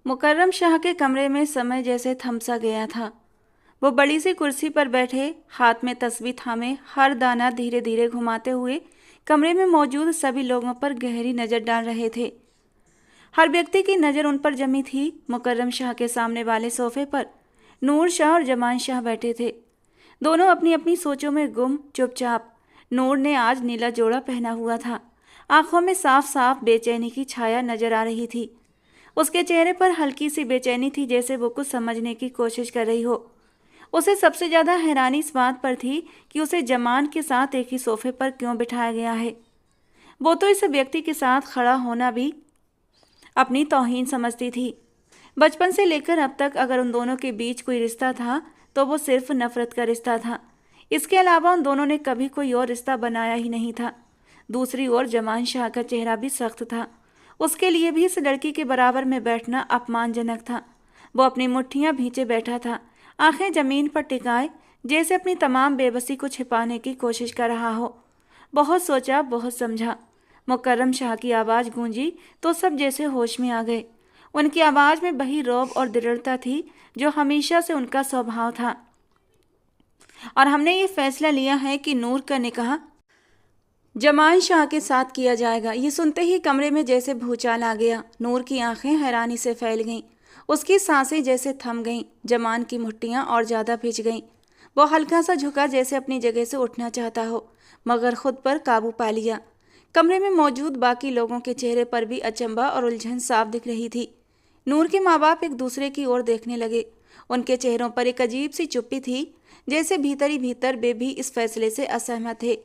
मुकर्रम शाह के कमरे में समय जैसे थम सा गया था। वो बड़ी सी कुर्सी पर बैठे, हाथ में तस्बीह थामे, हर दाना धीरे धीरे घुमाते हुए कमरे में मौजूद सभी लोगों पर गहरी नजर डाल रहे थे। हर व्यक्ति की नजर उन पर जमी थी। मुकर्रम शाह के सामने वाले सोफे पर नूर शाह और जमान शाह बैठे थे, दोनों अपनी अपनी सोचों में गुम, चुपचाप। नूर ने आज नीला जोड़ा पहना हुआ था। आंखों में साफ साफ बेचैनी की छाया नजर आ रही थी। उसके चेहरे पर हल्की सी बेचैनी थी, जैसे वो कुछ समझने की कोशिश कर रही हो। उसे सबसे ज्यादा हैरानी इस बात पर थी कि उसे जमान के साथ एक ही सोफे पर क्यों बिठाया गया है। वो तो इस व्यक्ति के साथ खड़ा होना भी अपनी तौहीन समझती थी। बचपन से लेकर अब तक अगर उन दोनों के बीच कोई रिश्ता था तो वो सिर्फ नफरत का रिश्ता था। इसके अलावा उन दोनों ने कभी कोई और रिश्ता बनाया ही नहीं था। दूसरी ओर जमान शाह का चेहरा भी सख्त था। उसके लिए भी इस लड़की के बराबर में बैठना अपमानजनक था। वो अपनी मुट्ठियां भींचे बैठा था, आंखें जमीन पर टिकाए, जैसे अपनी तमाम बेबसी को छिपाने की कोशिश कर रहा हो। बहुत सोचा, बहुत समझा। मुकर्रम शाह की आवाज़ गूंजी तो सब जैसे होश में आ गए। उनकी आवाज़ में वही रौब और दृढ़ता थी जो हमेशा से उनका स्वभाव था। और हमने ये फैसला लिया है कि नूर का निकाह जमान शाह के साथ किया जाएगा। ये सुनते ही कमरे में जैसे भूचाल आ गया। नूर की आंखें हैरानी से फैल गईं, उसकी सांसें जैसे थम गईं, जमान की मुट्ठियां और ज़्यादा भिज गईं। वो हल्का सा झुका, जैसे अपनी जगह से उठना चाहता हो, मगर खुद पर काबू पा लिया। कमरे में मौजूद बाकी लोगों के चेहरे पर भी अचंभा और उलझन साफ दिख रही थी। नूर के माँ बाप एक दूसरे की ओर देखने लगे। उनके चेहरों पर एक अजीब सी चुप्पी थी, जैसे भीतर ही भीतर वे भी इस फैसले से असहमत थे।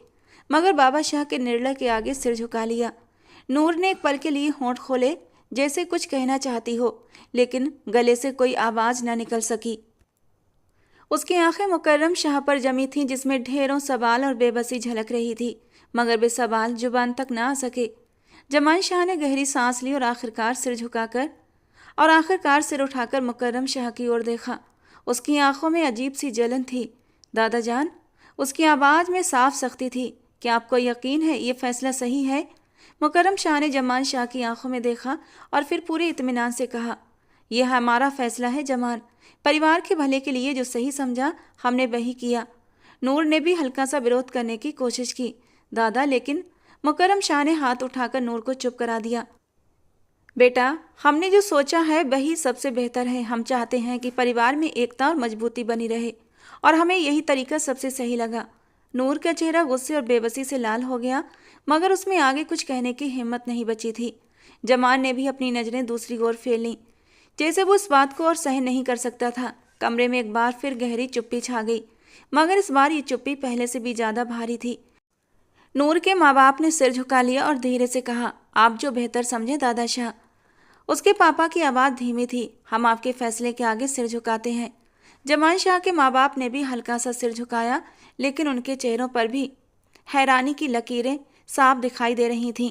मगर बाबा शाह के निर्णय के आगे सिर झुका लिया। नूर ने एक पल के लिए होंठ खोले, जैसे कुछ कहना चाहती हो, लेकिन गले से कोई आवाज न निकल सकी। उसकी आंखें मुकर्रम शाह पर जमी थीं, जिसमें ढेरों सवाल और बेबसी झलक रही थी, मगर वे सवाल जुबान तक ना आ सके। जमान शाह ने गहरी सांस ली और आखिरकार सिर उठाकर मुकर्रम शाह की ओर देखा। उसकी आंखों में अजीब सी जलन थी। दादा जान, उसकी आवाज़ में साफ सख्ती थी। क्या आपको यकीन है ये फैसला सही है? मुकर्रम शाह ने जमान शाह की आंखों में देखा और फिर पूरे इत्मीनान से कहा, यह हमारा फैसला है जमान। परिवार के भले के लिए जो सही समझा हमने वही किया। नूर ने भी हल्का सा विरोध करने की कोशिश की। दादा, लेकिन मुकर्रम शाह ने हाथ उठाकर नूर को चुप करा दिया। बेटा, हमने जो सोचा है वही सबसे बेहतर है। हम चाहते हैं कि परिवार में एकता और मजबूती बनी रहे, और हमें यही तरीका सबसे सही लगा। नूर का चेहरा गुस्से और बेबसी से लाल हो गया, मगर उसमें आगे कुछ कहने की हिम्मत नहीं बची थी। जमान ने भी अपनी नज़रें दूसरी ओर फेर लीं, जैसे वो इस बात को और सहन नहीं कर सकता था। कमरे में एक बार फिर गहरी चुप्पी छा गई, मगर इस बार ये चुप्पी पहले से भी ज़्यादा भारी थी। नूर के माँ बाप ने सिर झुका लिया और धीरे से कहा, आप जो बेहतर समझे दादा शाह। उसके पापा की आवाज़ धीमी थी, हम आपके फैसले के आगे सिर झुकाते हैं। जमान शाह के माँ बाप ने भी हल्का सा सिर झुकाया, लेकिन उनके चेहरों पर भी हैरानी की लकीरें साफ दिखाई दे रही थीं।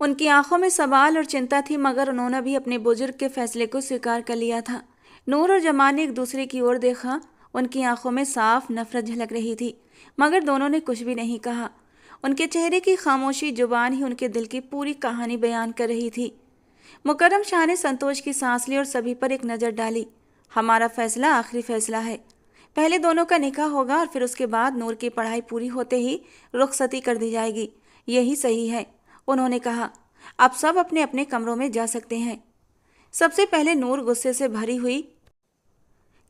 उनकी आंखों में सवाल और चिंता थी, मगर उन्होंने भी अपने बुजुर्ग के फैसले को स्वीकार कर लिया था। नूर और जमान ने एक दूसरे की ओर देखा। उनकी आंखों में साफ नफरत झलक रही थी, मगर दोनों ने कुछ भी नहीं कहा। उनके चेहरे की खामोशी जुबान ही उनके दिल की पूरी कहानी बयान कर रही थी। मुकर्रम शाह ने संतोष की सांस ली और सभी पर एक नज़र डाली। हमारा फैसला आखिरी फैसला है। पहले दोनों का निकाह होगा और फिर उसके बाद नूर की पढ़ाई पूरी होते ही रुखसती कर दी जाएगी। यही सही है, उन्होंने कहा। अब सब अपने अपने कमरों में जा सकते हैं। सबसे पहले नूर गुस्से से भरी हुई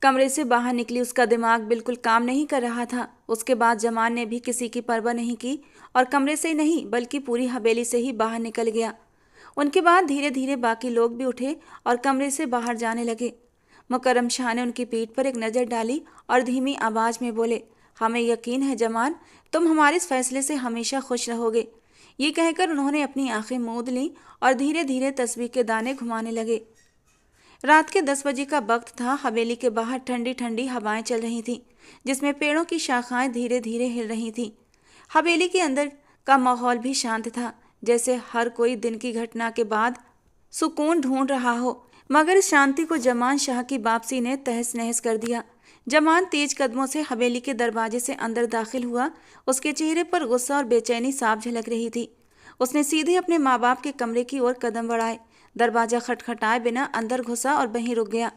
कमरे से बाहर निकली। उसका दिमाग बिल्कुल काम नहीं कर रहा था। उसके बाद जमान ने भी किसी की परवाह नहीं की और कमरे से नहीं बल्कि पूरी हवेली से ही बाहर निकल गया। उनके बाद धीरे धीरे बाकी लोग भी उठे और कमरे से बाहर जाने लगे। मुकर्रम शाह ने उनकी पीठ पर एक नज़र डाली और धीमी आवाज़ में बोले, हमें यकीन है जमान, तुम हमारे इस फैसले से हमेशा खुश रहोगे। ये कहकर उन्होंने अपनी आंखें मूंद लीं और धीरे धीरे तस्बीह के दाने घुमाने लगे। रात के 10 बजे का वक्त था। हवेली के बाहर ठंडी ठंडी हवाएं चल रही थीं, जिसमें पेड़ों की शाखाएं धीरे धीरे हिल रही थीं। हवेली के अंदर का माहौल भी शांत था, जैसे हर कोई दिन की घटना के बाद सुकून ढूंढ रहा हो। मगर इस शांति को जमान शाह की वापसी ने तहस नहस कर दिया। जमान तेज कदमों से हवेली के दरवाजे से अंदर दाखिल हुआ। उसके चेहरे पर गुस्सा और बेचैनी साफ झलक रही थी। उसने सीधे अपने माँ बाप के कमरे की ओर कदम बढ़ाए। दरवाज़ा खटखटाए बिना अंदर घुसा और वहीं रुक गया।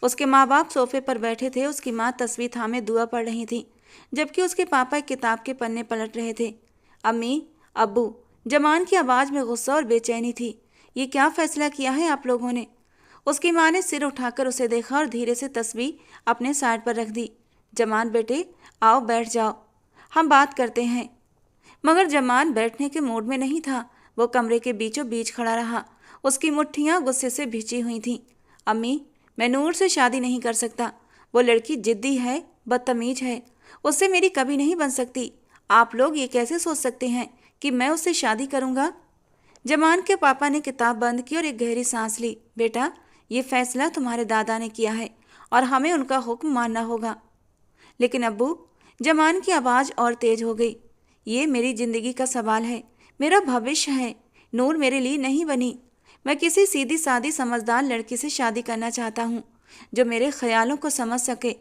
उसके माँ बाप सोफे पर बैठे थे। उसकी माँ तस्वीर थामे दुआ पढ़ रही थी, जबकि उसके पापा एक किताब के पन्ने पलट रहे थे। अम्मी, अब्बू, जमान की आवाज़ में गुस्सा और बेचैनी थी। ये क्या फैसला किया है आप लोगों ने? उसकी माँ ने सिर उठाकर उसे देखा और धीरे से तस्वीर अपने साइड पर रख दी। जमान बेटे, आओ बैठ जाओ, हम बात करते हैं। मगर जमान बैठने के मूड में नहीं था। वो कमरे के बीचों बीच खड़ा रहा। उसकी मुट्ठियां गुस्से से भिजी हुई थीं। अम्मी, मैं नूर से शादी नहीं कर सकता। वो लड़की जिद्दी है, बदतमीज है, उससे मेरी कभी नहीं बन सकती। आप लोग ये कैसे सोच सकते हैं कि मैं उससे शादी करूंगा? जमान के पापा ने किताब बंद की और एक गहरी सांस ली। बेटा, ये फैसला तुम्हारे दादा ने किया है और हमें उनका हुक्म मानना होगा। लेकिन अब्बू, जमान की आवाज़ और तेज हो गई, ये मेरी जिंदगी का सवाल है, मेरा भविष्य है। नूर मेरे लिए नहीं बनी। मैं किसी सीधी सादी समझदार लड़की से शादी करना चाहता हूँ जो मेरे ख्यालों को समझ सके।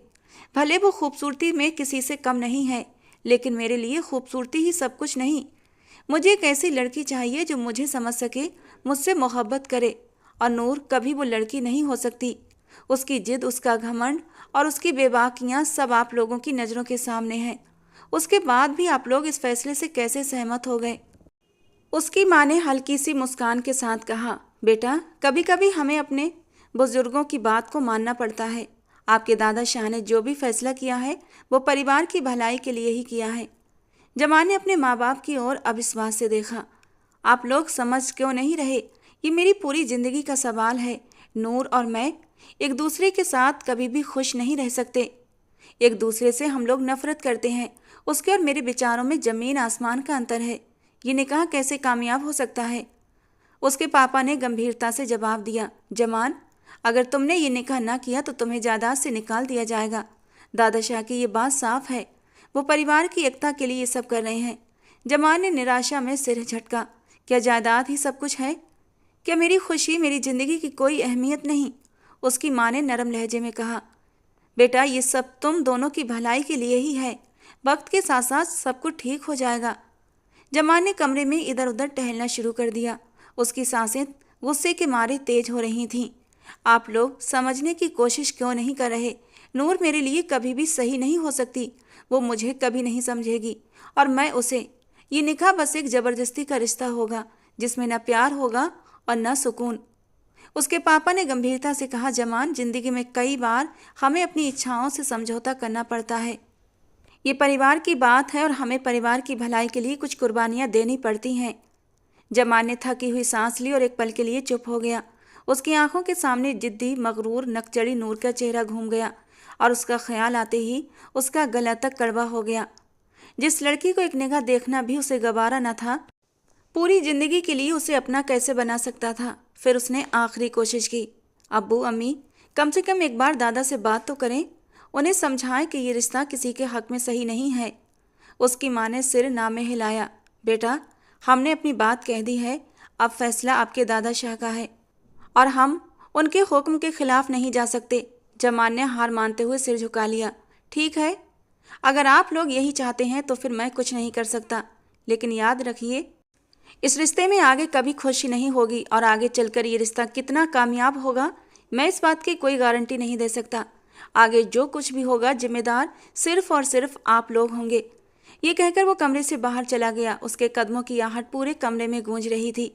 भले वो खूबसूरती में किसी से कम नहीं है, लेकिन मेरे लिए खूबसूरती ही सब कुछ नहीं। मुझे एक ऐसी लड़की चाहिए जो मुझे समझ सके, मुझसे मोहब्बत करे। और नूर कभी वो लड़की नहीं हो सकती। उसकी जिद, उसका घमंड और उसकी बेबाकियां सब आप लोगों की नज़रों के सामने हैं। उसके बाद भी आप लोग इस फैसले से कैसे सहमत हो गए? उसकी माँ ने हल्की सी मुस्कान के साथ कहा, बेटा, कभी कभी हमें अपने बुजुर्गों की बात को मानना पड़ता है। आपके दादा शाह ने जो भी फैसला किया है वो परिवार की भलाई के लिए ही किया है। जमान ने अपने माँ बाप की ओर अविश्वास से देखा। आप लोग समझ क्यों नहीं रहे? ये मेरी पूरी जिंदगी का सवाल है। नूर और मैं एक दूसरे के साथ कभी भी खुश नहीं रह सकते। एक दूसरे से हम लोग नफरत करते हैं। उसके और मेरे विचारों में जमीन आसमान का अंतर है। ये निकाह कैसे कामयाब हो सकता है? उसके पापा ने गंभीरता से जवाब दिया, जमान, अगर तुमने ये निकाह ना किया तो तुम्हें जायदाद से निकाल दिया जाएगा। दादा शाह की ये बात साफ है। वो परिवार की एकता के लिए ये सब कर रहे हैं। जमान ने निराशा में सिर झटका। क्या जायदाद ही सब कुछ है? क्या मेरी खुशी, मेरी जिंदगी की कोई अहमियत नहीं? उसकी माँ ने नरम लहजे में कहा, बेटा, ये सब तुम दोनों की भलाई के लिए ही है। वक्त के साथ साथ सब कुछ ठीक हो जाएगा। जमान ने कमरे में इधर उधर टहलना शुरू कर दिया। उसकी सांसें गुस्से के मारे तेज हो रही थीं। आप लोग समझने की कोशिश क्यों नहीं कर रहे? नूर मेरे लिए कभी भी सही नहीं हो सकती। वो मुझे कभी नहीं समझेगी और मैं उसे। ये निकाह बस एक ज़बरदस्ती का रिश्ता होगा जिसमें न प्यार होगा और न सुकून। उसके पापा ने गंभीरता से कहा, जमान, जिंदगी में कई बार हमें अपनी इच्छाओं से समझौता करना पड़ता है। ये परिवार की बात है और हमें परिवार की भलाई के लिए कुछ कुर्बानियां देनी पड़ती हैं। जमान ने थकी हुई सांस ली और एक पल के लिए चुप हो गया। उसकी आंखों के सामने जिद्दी, मगरूर, नकचड़ी नूर का चेहरा घूम गया और उसका ख्याल आते ही उसका गला तक कड़वा हो गया। जिस लड़की को एक निगाह देखना भी उसे गवारा न था, पूरी जिंदगी के लिए उसे अपना कैसे बना सकता था? फिर उसने आखिरी कोशिश की, अब्बू, अम्मी, कम से कम एक बार दादा से बात तो करें। उन्हें समझाएं कि ये रिश्ता किसी के हक में सही नहीं है। उसकी माँ ने सिर ना में हिलाया, बेटा, हमने अपनी बात कह दी है। अब फैसला आपके दादा शाह का है और हम उनके हुक्म के खिलाफ नहीं जा सकते। जमान ने हार मानते हुए सिर झुका लिया। ठीक है, अगर आप लोग यही चाहते हैं तो फिर मैं कुछ नहीं कर सकता। लेकिन याद रखिए, इस रिश्ते में आगे कभी खुशी नहीं होगी और आगे चलकर ये रिश्ता कितना कामयाब होगा, मैं इस बात की कोई गारंटी नहीं दे सकता। आगे जो कुछ भी होगा जिम्मेदार सिर्फ और सिर्फ आप लोग होंगे। ये कहकर वो कमरे से बाहर चला गया। उसके कदमों की आहट पूरे कमरे में गूंज रही थी।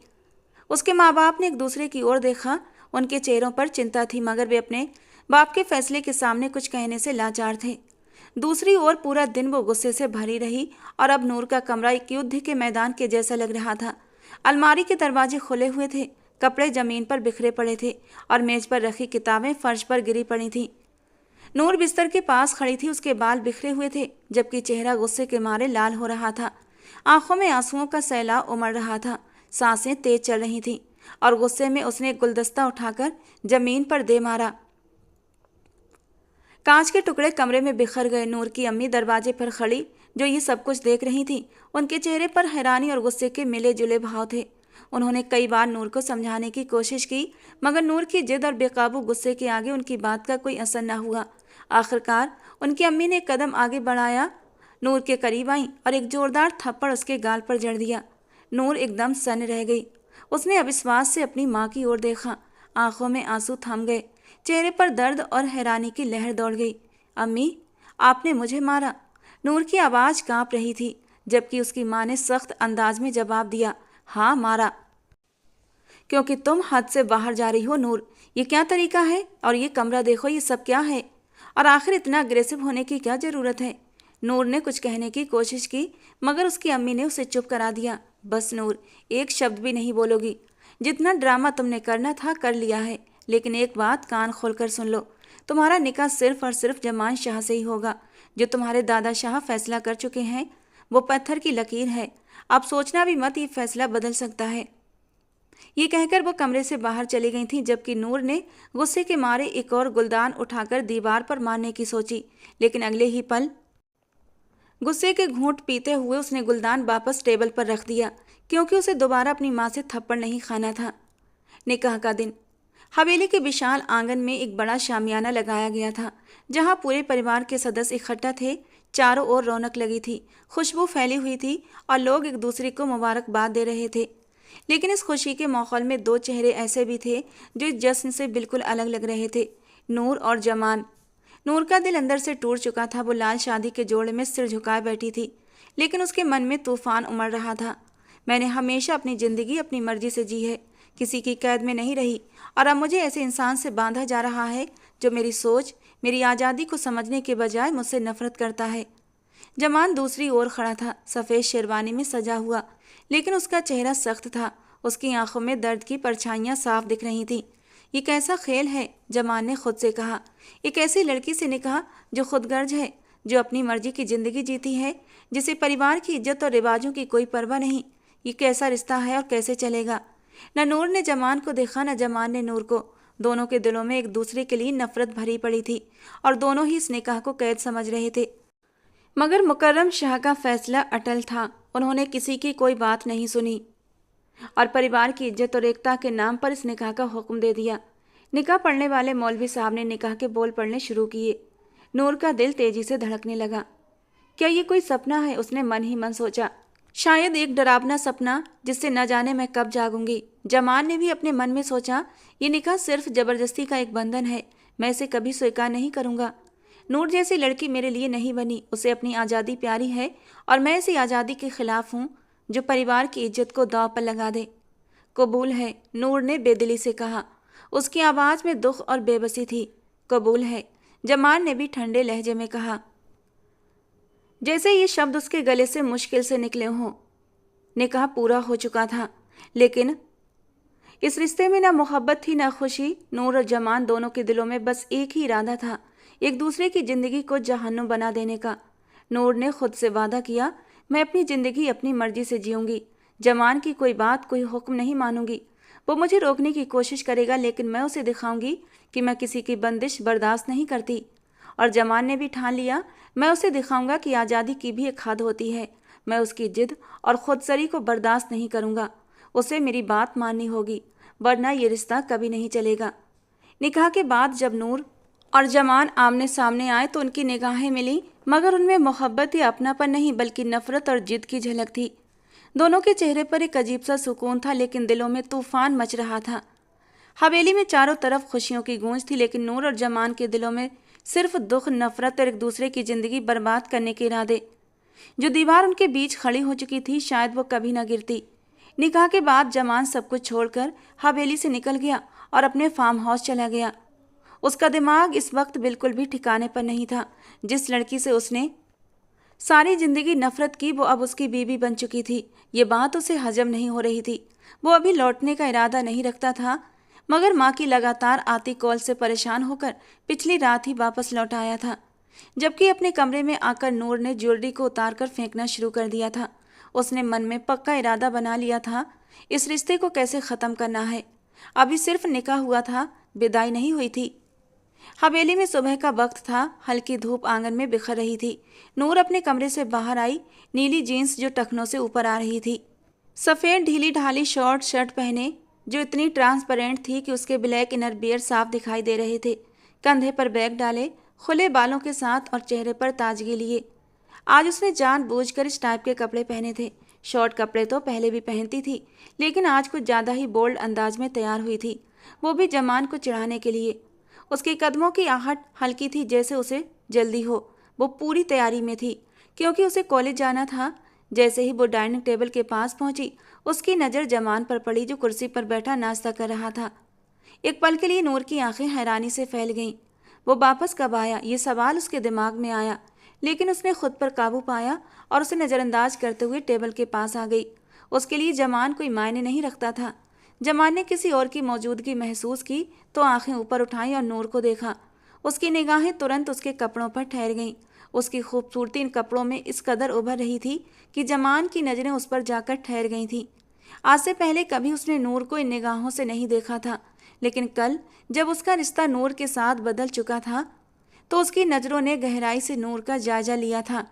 उसके माँ बाप ने एक दूसरे की ओर देखा। उनके चेहरों पर चिंता थी, मगर वे अपने बाप के फैसले के सामने कुछ कहने से लाचार थे। दूसरी ओर पूरा दिन वो गुस्से से भरी रही और अब नूर का कमरा एक युद्ध के मैदान के जैसा लग रहा था। अलमारी के दरवाजे खुले हुए थे, कपड़े जमीन पर बिखरे पड़े थे और मेज पर रखी किताबें फर्श पर गिरी पड़ी थीं। नूर बिस्तर के पास खड़ी थी। उसके बाल बिखरे हुए थे, जबकि चेहरा गुस्से के मारे लाल हो रहा था। आंखों में आंसुओं का सैलाब उमड़ रहा था। सांसें तेज चल रही थीं और गुस्से में उसने एक गुलदस्ता उठाकर जमीन पर दे मारा। कांच के टुकड़े कमरे में बिखर गए। नूर की अम्मी दरवाजे पर खड़ी, जो ये सब कुछ देख रही थी, उनके चेहरे पर हैरानी और गुस्से के मिले जुले भाव थे। उन्होंने कई बार नूर को समझाने की कोशिश की, मगर नूर की जिद और बेकाबू गुस्से के आगे उनकी बात का कोई असर न हुआ। आखिरकार उनकी अम्मी ने एक कदम आगे बढ़ाया, नूर के करीब आई और एक जोरदार थप्पड़ उसके गाल पर जड़ दिया। नूर एकदम सन्न रह गई। उसने अविश्वास से अपनी माँ की ओर देखा। आंखों में आंसू थम गए, चेहरे पर दर्द और हैरानी की लहर दौड़ गई। अम्मी, आपने मुझे मारा? नूर की आवाज़ कांप रही थी, जबकि उसकी माँ ने सख्त अंदाज में जवाब दिया, हाँ मारा, क्योंकि तुम हद से बाहर जा रही हो। नूर, ये क्या तरीका है? और ये कमरा देखो, ये सब क्या है? और आखिर इतना अग्रेसिव होने की क्या ज़रूरत है? नूर ने कुछ कहने की कोशिश की, मगर उसकी अम्मी ने उसे चुप करा दिया। बस नूर, एक शब्द भी नहीं बोलोगी। जितना ड्रामा तुमने करना था कर लिया है, लेकिन एक बात कान खोलकर सुन लो, तुम्हारा निकाह सिर्फ और सिर्फ जमान शाह से ही होगा। जो तुम्हारे दादा शाह फैसला कर चुके हैं वो पत्थर की लकीर है। अब सोचना भी मत, ये फैसला बदल सकता है। ये कहकर वो कमरे से बाहर चली गई थी, जबकि नूर ने गुस्से के मारे एक और गुलदान उठाकर दीवार पर मारने की सोची, लेकिन अगले ही पल गुस्से के घूंट पीते हुए उसने गुलदान वापस टेबल पर रख दिया, क्योंकि उसे दोबारा अपनी माँ से थप्पड़ नहीं खाना था। निकाह का दिन। हवेली के विशाल आंगन में एक बड़ा शामियाना लगाया गया था, जहाँ पूरे परिवार के सदस्य इकट्ठा थे। चारों ओर रौनक लगी थी, खुशबू फैली हुई थी और लोग एक दूसरे को मुबारकबाद दे रहे थे। लेकिन इस खुशी के माहौल में दो चेहरे ऐसे भी थे जो इस जश्न से बिल्कुल अलग लग रहे थे, नूर और जमान। नूर का दिल अंदर से टूट चुका था। वो लाल शादी के जोड़े में सिर झुकाए बैठी थी, लेकिन उसके मन में तूफान उमड़ रहा था। मैंने हमेशा अपनी ज़िंदगी अपनी मर्जी से जी है, किसी की कैद में नहीं रही, और अब मुझे ऐसे इंसान से बांधा जा रहा है जो मेरी सोच, मेरी आज़ादी को समझने के बजाय मुझसे नफरत करता है। जमान दूसरी ओर खड़ा था, सफ़ेद शेरवानी में सजा हुआ, लेकिन उसका चेहरा सख्त था। उसकी आंखों में दर्द की परछाइयाँ साफ दिख रही थीं। ये कैसा खेल है? जमान ने खुद से कहा। एक ऐसी लड़की से निकाह जो खुदगर्ज है, जो अपनी मर्जी की ज़िंदगी जीती है, जिसे परिवार की इज्जत और रिवाजों की कोई परवाह नहीं। ये कैसा रिश्ता है और कैसे चलेगा? न नूर ने जमान को देखा, न जमान ने नूर को। दोनों के दिलों में एक दूसरे के लिए नफरत भरी पड़ी थी और दोनों ही इस निकाह को कैद समझ रहे थे। मगर मुकर्रम शाह का फैसला अटल था। उन्होंने किसी की कोई बात नहीं सुनी और परिवार की इज्जत और एकता के नाम पर इस निकाह का हुक्म दे दिया। निकाह पढ़ने वाले मौलवी साहब ने निकाह के बोल पढ़ने शुरू किए। नूर का दिल तेजी से धड़कने लगा। क्या ये कोई सपना है? उसने मन ही मन सोचा। शायद एक डरावना सपना जिससे न जाने मैं कब जागूंगी। जमान ने भी अपने मन में सोचा, ये निकाह सिर्फ जबरदस्ती का एक बंधन है, मैं इसे कभी स्वीकार नहीं करूंगा। नूर जैसी लड़की मेरे लिए नहीं बनी, उसे अपनी आज़ादी प्यारी है और मैं ऐसी आज़ादी के खिलाफ हूँ जो परिवार की इज्जत को दांव पर लगा दे। कबूल है, नूर ने बेदिली से कहा। उसकी आवाज़ में दुख और बेबसी थी। कबूल है, जमान ने भी ठंडे लहजे में कहा, जैसे ये शब्द उसके गले से मुश्किल से निकले हों। निकाह पूरा हो चुका था, लेकिन इस रिश्ते में ना मोहब्बत थी ना खुशी। नूर और जमान दोनों के दिलों में बस एक ही इरादा था, एक दूसरे की ज़िंदगी को जहन्नुम बना देने का। नूर ने खुद से वादा किया, मैं अपनी ज़िंदगी अपनी मर्जी से जीऊँगी, जमान की कोई बात, कोई हुक्म नहीं मानूंगी। वो मुझे रोकने की कोशिश करेगा, लेकिन मैं उसे दिखाऊंगी कि मैं किसी की बंदिश बर्दाश्त नहीं करती। और जमान ने भी ठान लिया, मैं उसे दिखाऊंगा कि आज़ादी की भी एक हद होती है। मैं उसकी जिद और खुदसरी को बर्दाश्त नहीं करूंगा। उसे मेरी बात माननी होगी, वरना ये रिश्ता कभी नहीं चलेगा। निकाह के बाद जब नूर और जमान आमने सामने आए तो उनकी निगाहें मिली, मगर उनमें मोहब्बत या अपनापन नहीं, बल्कि नफरत और जिद की झलक थी। दोनों के चेहरे पर एक अजीब सा सुकून था, लेकिन दिलों में तूफान मच रहा था। हवेली में चारों तरफ खुशियों की गूंज थी, लेकिन नूर और जमान के दिलों में सिर्फ दुख, नफरत और एक दूसरे की जिंदगी बर्बाद करने के इरादे। जो दीवार उनके बीच खड़ी हो चुकी थी, शायद वो कभी न गिरती। निकाह के बाद जमान सब कुछ छोड़कर हवेली से निकल गया और अपने फार्म हाउस चला गया। उसका दिमाग इस वक्त बिल्कुल भी ठिकाने पर नहीं था। जिस लड़की से उसने सारी जिंदगी नफरत की, वो अब उसकी बीवी बन चुकी थी। ये बात उसे हजम नहीं हो रही थी। वो अभी लौटने का इरादा नहीं रखता था, मगर माँ की लगातार आती कॉल से परेशान होकर पिछली रात ही वापस लौट आया था। जबकि अपने कमरे में आकर नूर ने ज्वेलरी को उतारकर फेंकना शुरू कर दिया था। उसने मन में पक्का इरादा बना लिया था, इस रिश्ते को कैसे ख़त्म करना है। अभी सिर्फ निकाह हुआ था, विदाई नहीं हुई थी। हवेली में सुबह का वक्त था, हल्की धूप आंगन में बिखर रही थी। नूर अपने कमरे से बाहर आई, नीली जीन्स जो टखनों से ऊपर आ रही थी, सफ़ेद ढीली ढाली शॉर्ट शर्ट पहने जो इतनी ट्रांसपेरेंट थी कि उसके ब्लैक इनर बियर साफ दिखाई दे रहे थे। कंधे पर बैग डाले, खुले बालों के साथ और चेहरे पर ताजगी लिए। आज उसने जानबूझकर इस टाइप के कपड़े पहने थे। शॉर्ट कपड़े तो पहले भी पहनती थी, लेकिन आज कुछ ज़्यादा ही बोल्ड अंदाज में तैयार हुई थी, वो भी जमान को चिढ़ाने के लिए। उसके कदमों की आहट हल्की थी, जैसे उसे जल्दी हो। वो पूरी तैयारी में थी, क्योंकि उसे कॉलेज जाना था। जैसे ही वो डाइनिंग टेबल के पास पहुंची, उसकी नज़र जमान पर पड़ी, जो कुर्सी पर बैठा नाश्ता कर रहा था। एक पल के लिए नूर की आंखें हैरानी से फैल गईं। वो वापस कब आया, ये सवाल उसके दिमाग में आया, लेकिन उसने खुद पर काबू पाया और उसे नज़रअंदाज करते हुए टेबल के पास आ गई। उसके लिए जमान कोई मायने नहीं रखता था। जमान ने किसी और की मौजूदगी महसूस की तो आंखें ऊपर उठाई और नूर को देखा। उसकी निगाहें तुरंत उसके कपड़ों पर ठहर गईं। उसकी खूबसूरती इन कपड़ों में इस कदर उभर रही थी कि जमान की नज़रें उस पर जाकर ठहर गई थीं। आज से पहले कभी उसने नूर को इन निगाहों से नहीं देखा था, लेकिन कल जब उसका रिश्ता नूर के साथ बदल चुका था, तो उसकी नज़रों ने गहराई से नूर का जायजा लिया था।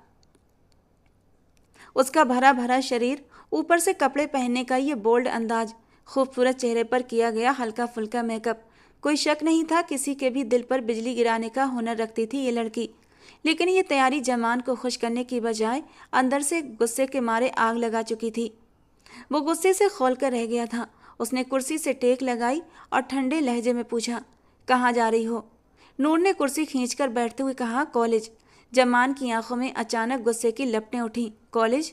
उसका भरा भरा शरीर, ऊपर से कपड़े पहनने का ये बोल्ड अंदाज, खूबसूरत चेहरे पर किया गया हल्का फुल्का मेकअप। कोई शक नहीं था किसी के भी दिल पर बिजली गिराने का हुनर रखती थी ये लड़की। लेकिन ये तैयारी जमान को खुश करने की बजाय अंदर से गुस्से के मारे आग लगा चुकी थी। वो गुस्से से खौल कर रह गया था। उसने कुर्सी से टेक लगाई और ठंडे लहजे में पूछा, कहाँ जा रही हो? नूर ने कुर्सी खींचकर बैठते हुए कहा, कॉलेज। जमान की आंखों में अचानक गुस्से की लपटें उठीं। कॉलेज?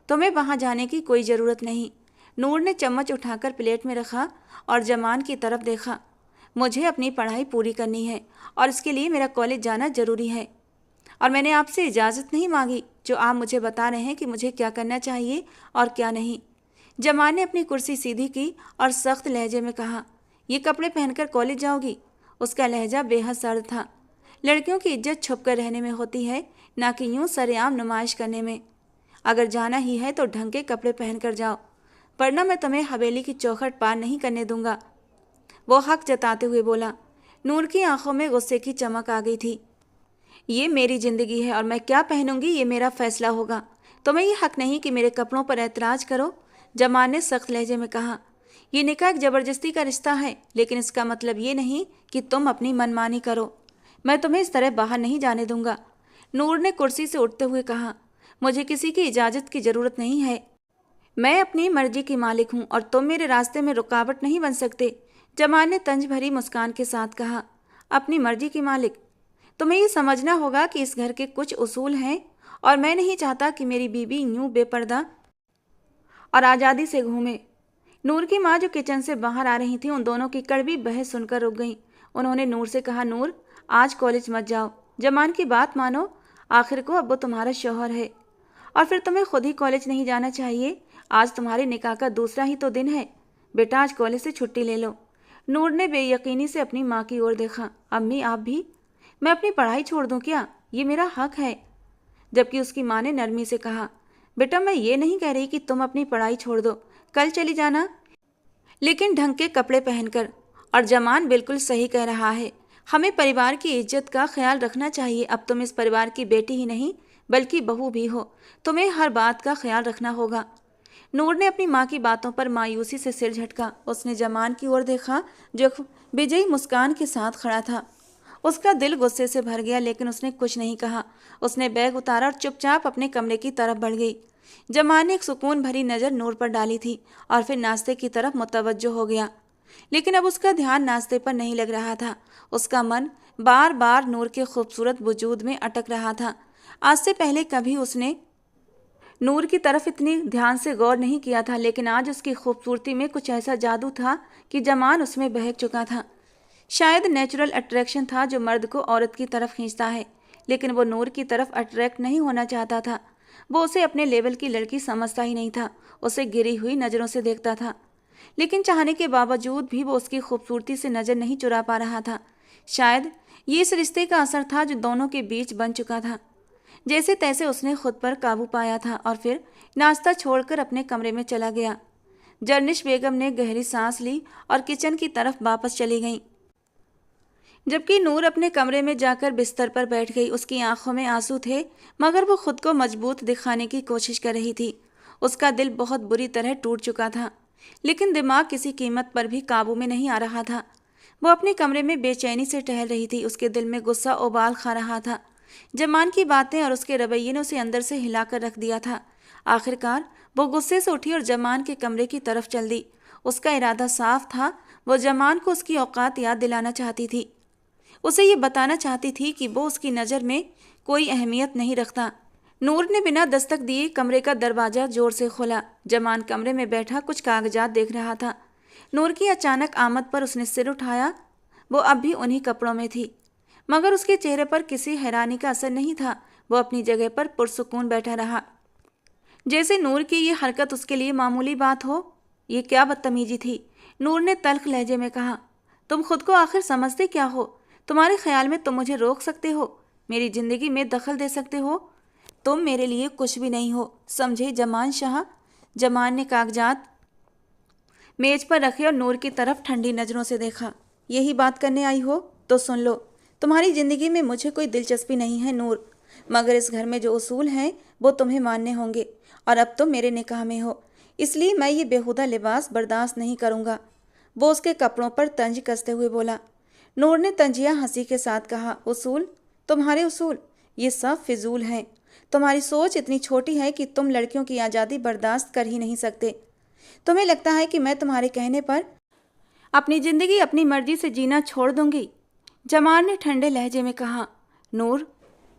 तुम्हें वहाँ जाने की कोई ज़रूरत नहीं। नूर ने चम्मच उठाकर प्लेट में रखा और जमान की तरफ देखा। मुझे अपनी पढ़ाई पूरी करनी है और इसके लिए मेरा कॉलेज जाना ज़रूरी है, और मैंने आपसे इजाज़त नहीं मांगी जो आप मुझे बता रहे हैं कि मुझे क्या करना चाहिए और क्या नहीं। जमान ने अपनी कुर्सी सीधी की और सख्त लहजे में कहा, ये कपड़े पहनकर कॉलेज जाओगी? उसका लहजा बेहद सर्द था। लड़कियों की इज्जत छुप कर रहने में होती है, ना कि यूं सरेआम नुमाइश करने में। अगर जाना ही है तो ढंग के कपड़े पहनकर जाओ, वरना मैं तुम्हें हवेली की चौखट पार नहीं करने दूंगा। वो हक जताते हुए बोला। नूर की आंखों में गुस्से की चमक आ गई थी। ये मेरी ज़िंदगी है और मैं क्या पहनूंगी ये मेरा फैसला होगा। तुम्हें ये हक नहीं कि मेरे कपड़ों पर ऐतराज़ करो। जमान ने सख्त लहजे में कहा, ये निकाह एक ज़बरदस्ती का रिश्ता है, लेकिन इसका मतलब ये नहीं कि तुम अपनी मनमानी करो। मैं तुम्हें इस तरह बाहर नहीं जाने दूंगा। नूर ने कुर्सी से उठते हुए कहा, मुझे किसी की इजाज़त की ज़रूरत नहीं है। मैं अपनी मर्जी की मालिक हूँ और तुम मेरे रास्ते में रुकावट नहीं बन सकते। जमान ने तंज भरी मुस्कान के साथ कहा, अपनी मर्जी की मालिक? तुम्हें ये समझना होगा कि इस घर के कुछ उसूल हैं और मैं नहीं चाहता कि मेरी बीवी यूं बेपर्दा और आज़ादी से घूमे। नूर की माँ जो किचन से बाहर आ रही थी, उन दोनों की कड़वी बहस सुनकर रुक गईं। उन्होंने नूर से कहा, नूर, आज कॉलेज मत जाओ। जमान की बात मानो, आखिर को अब वो तुम्हारा शौहर है। और फिर तुम्हें खुद ही कॉलेज नहीं जाना चाहिए। आज तुम्हारे निकाह का दूसरा ही तो दिन है। बेटा, आज कॉलेज से छुट्टी ले लो। नूर ने बेयकीनी से अपनी माँ की ओर देखा। अम्मी, आप भी? मैं अपनी पढ़ाई छोड़ दूं क्या? ये मेरा हक है। जबकि उसकी माँ ने नरमी से कहा, बेटा, मैं ये नहीं कह रही कि तुम अपनी पढ़ाई छोड़ दो, कल चली जाना, लेकिन ढंग के कपड़े पहनकर। और जमान बिल्कुल सही कह रहा है, हमें परिवार की इज्जत का ख्याल रखना चाहिए। अब तुम इस परिवार की बेटी ही नहीं बल्कि बहू भी हो, तुम्हें हर बात का ख्याल रखना होगा। नूर ने अपनी माँ की बातों पर मायूसी से सिर झटका। उसने जमान की ओर देखा, जो विजयी मुस्कान के साथ खड़ा था। उसका दिल गुस्से से भर गया, लेकिन उसने कुछ नहीं कहा। उसने बैग उतारा और चुपचाप अपने कमरे की तरफ बढ़ गई। जमान ने एक सुकून भरी नज़र नूर पर डाली थी और फिर नाश्ते की तरफ मुतवज्जो हो गया। लेकिन अब उसका ध्यान नाश्ते पर नहीं लग रहा था। उसका मन बार बार नूर के खूबसूरत वजूद में अटक रहा था। आज से पहले कभी उसने नूर की तरफ इतनी ध्यान से गौर नहीं किया था, लेकिन आज उसकी खूबसूरती में कुछ ऐसा जादू था कि जमान उसमें बहक चुका था। शायद नेचुरल अट्रैक्शन था जो मर्द को औरत की तरफ खींचता है, लेकिन वो नूर की तरफ अट्रैक्ट नहीं होना चाहता था। वो उसे अपने लेवल की लड़की समझता ही नहीं था, उसे गिरी हुई नज़रों से देखता था। लेकिन चाहने के बावजूद भी वो उसकी खूबसूरती से नज़र नहीं चुरा पा रहा था। शायद ये इस रिश्ते का असर था जो दोनों के बीच बन चुका था। जैसे तैसे उसने खुद पर काबू पाया था और फिर नाश्ता छोड़कर अपने कमरे में चला गया। जर्निश बेगम ने गहरी सांस ली और किचन की तरफ वापस चली गई, जबकि नूर अपने कमरे में जाकर बिस्तर पर बैठ गई। उसकी आंखों में आंसू थे, मगर वो खुद को मजबूत दिखाने की कोशिश कर रही थी। उसका दिल बहुत बुरी तरह टूट चुका था, लेकिन दिमाग किसी कीमत पर भी काबू में नहीं आ रहा था। वो अपने कमरे में बेचैनी से टहल रही थी। उसके दिल में गुस्सा उबाल खा रहा था। जमान की बातें और उसके रवैये ने उसे अंदर से हिलाकर रख दिया था। आखिरकार वो गुस्से से उठी और जमान के कमरे की तरफ चल दी। उसका इरादा साफ था, वो जमान को उसकी औकात याद दिलाना चाहती थी। उसे ये बताना चाहती थी कि वो उसकी नज़र में कोई अहमियत नहीं रखता। नूर ने बिना दस्तक दिए कमरे का दरवाज़ा जोर से खोला। जमान कमरे में बैठा कुछ कागजात देख रहा था। नूर की अचानक आमद पर उसने सिर उठाया। वो अब भी उन्हीं कपड़ों में थी, मगर उसके चेहरे पर किसी हैरानी का असर नहीं था। वो अपनी जगह पर पुरसुकून बैठा रहा, जैसे नूर की ये हरकत उसके लिए मामूली बात हो। ये क्या बदतमीजी थी, नूर ने तल्ख लहजे में कहा। तुम खुद को आखिर समझते क्या हो? तुम्हारे ख्याल में तुम मुझे रोक सकते हो, मेरी ज़िंदगी में दखल दे सकते हो? तुम मेरे लिए कुछ भी नहीं हो, समझे जमान शाह। जमान ने कागजात मेज पर रखे और नूर की तरफ ठंडी नज़रों से देखा। यही बात करने आई हो तो सुन लो। तुम्हारी ज़िंदगी में मुझे कोई दिलचस्पी नहीं है नूर, मगर इस घर में जो उसूल हैं वो तुम्हें मानने होंगे, और अब तुम मेरे निकाह में हो, इसलिए मैं ये बेहुदा लिबास बर्दाश्त नहीं करूँगा। वो उसके कपड़ों पर तंज कसते हुए बोला। नूर ने तंजिया हंसी के साथ कहा, उसूल? तुम्हारे उसूल? ये सब फिजूल हैं। तुम्हारी सोच इतनी छोटी है कि तुम लड़कियों की आज़ादी बर्दाश्त कर ही नहीं सकते। तुम्हें लगता है कि मैं तुम्हारे कहने पर अपनी ज़िंदगी अपनी मर्जी से जीना छोड़ दूंगी। जमान ने ठंडे लहजे में कहा। नूर,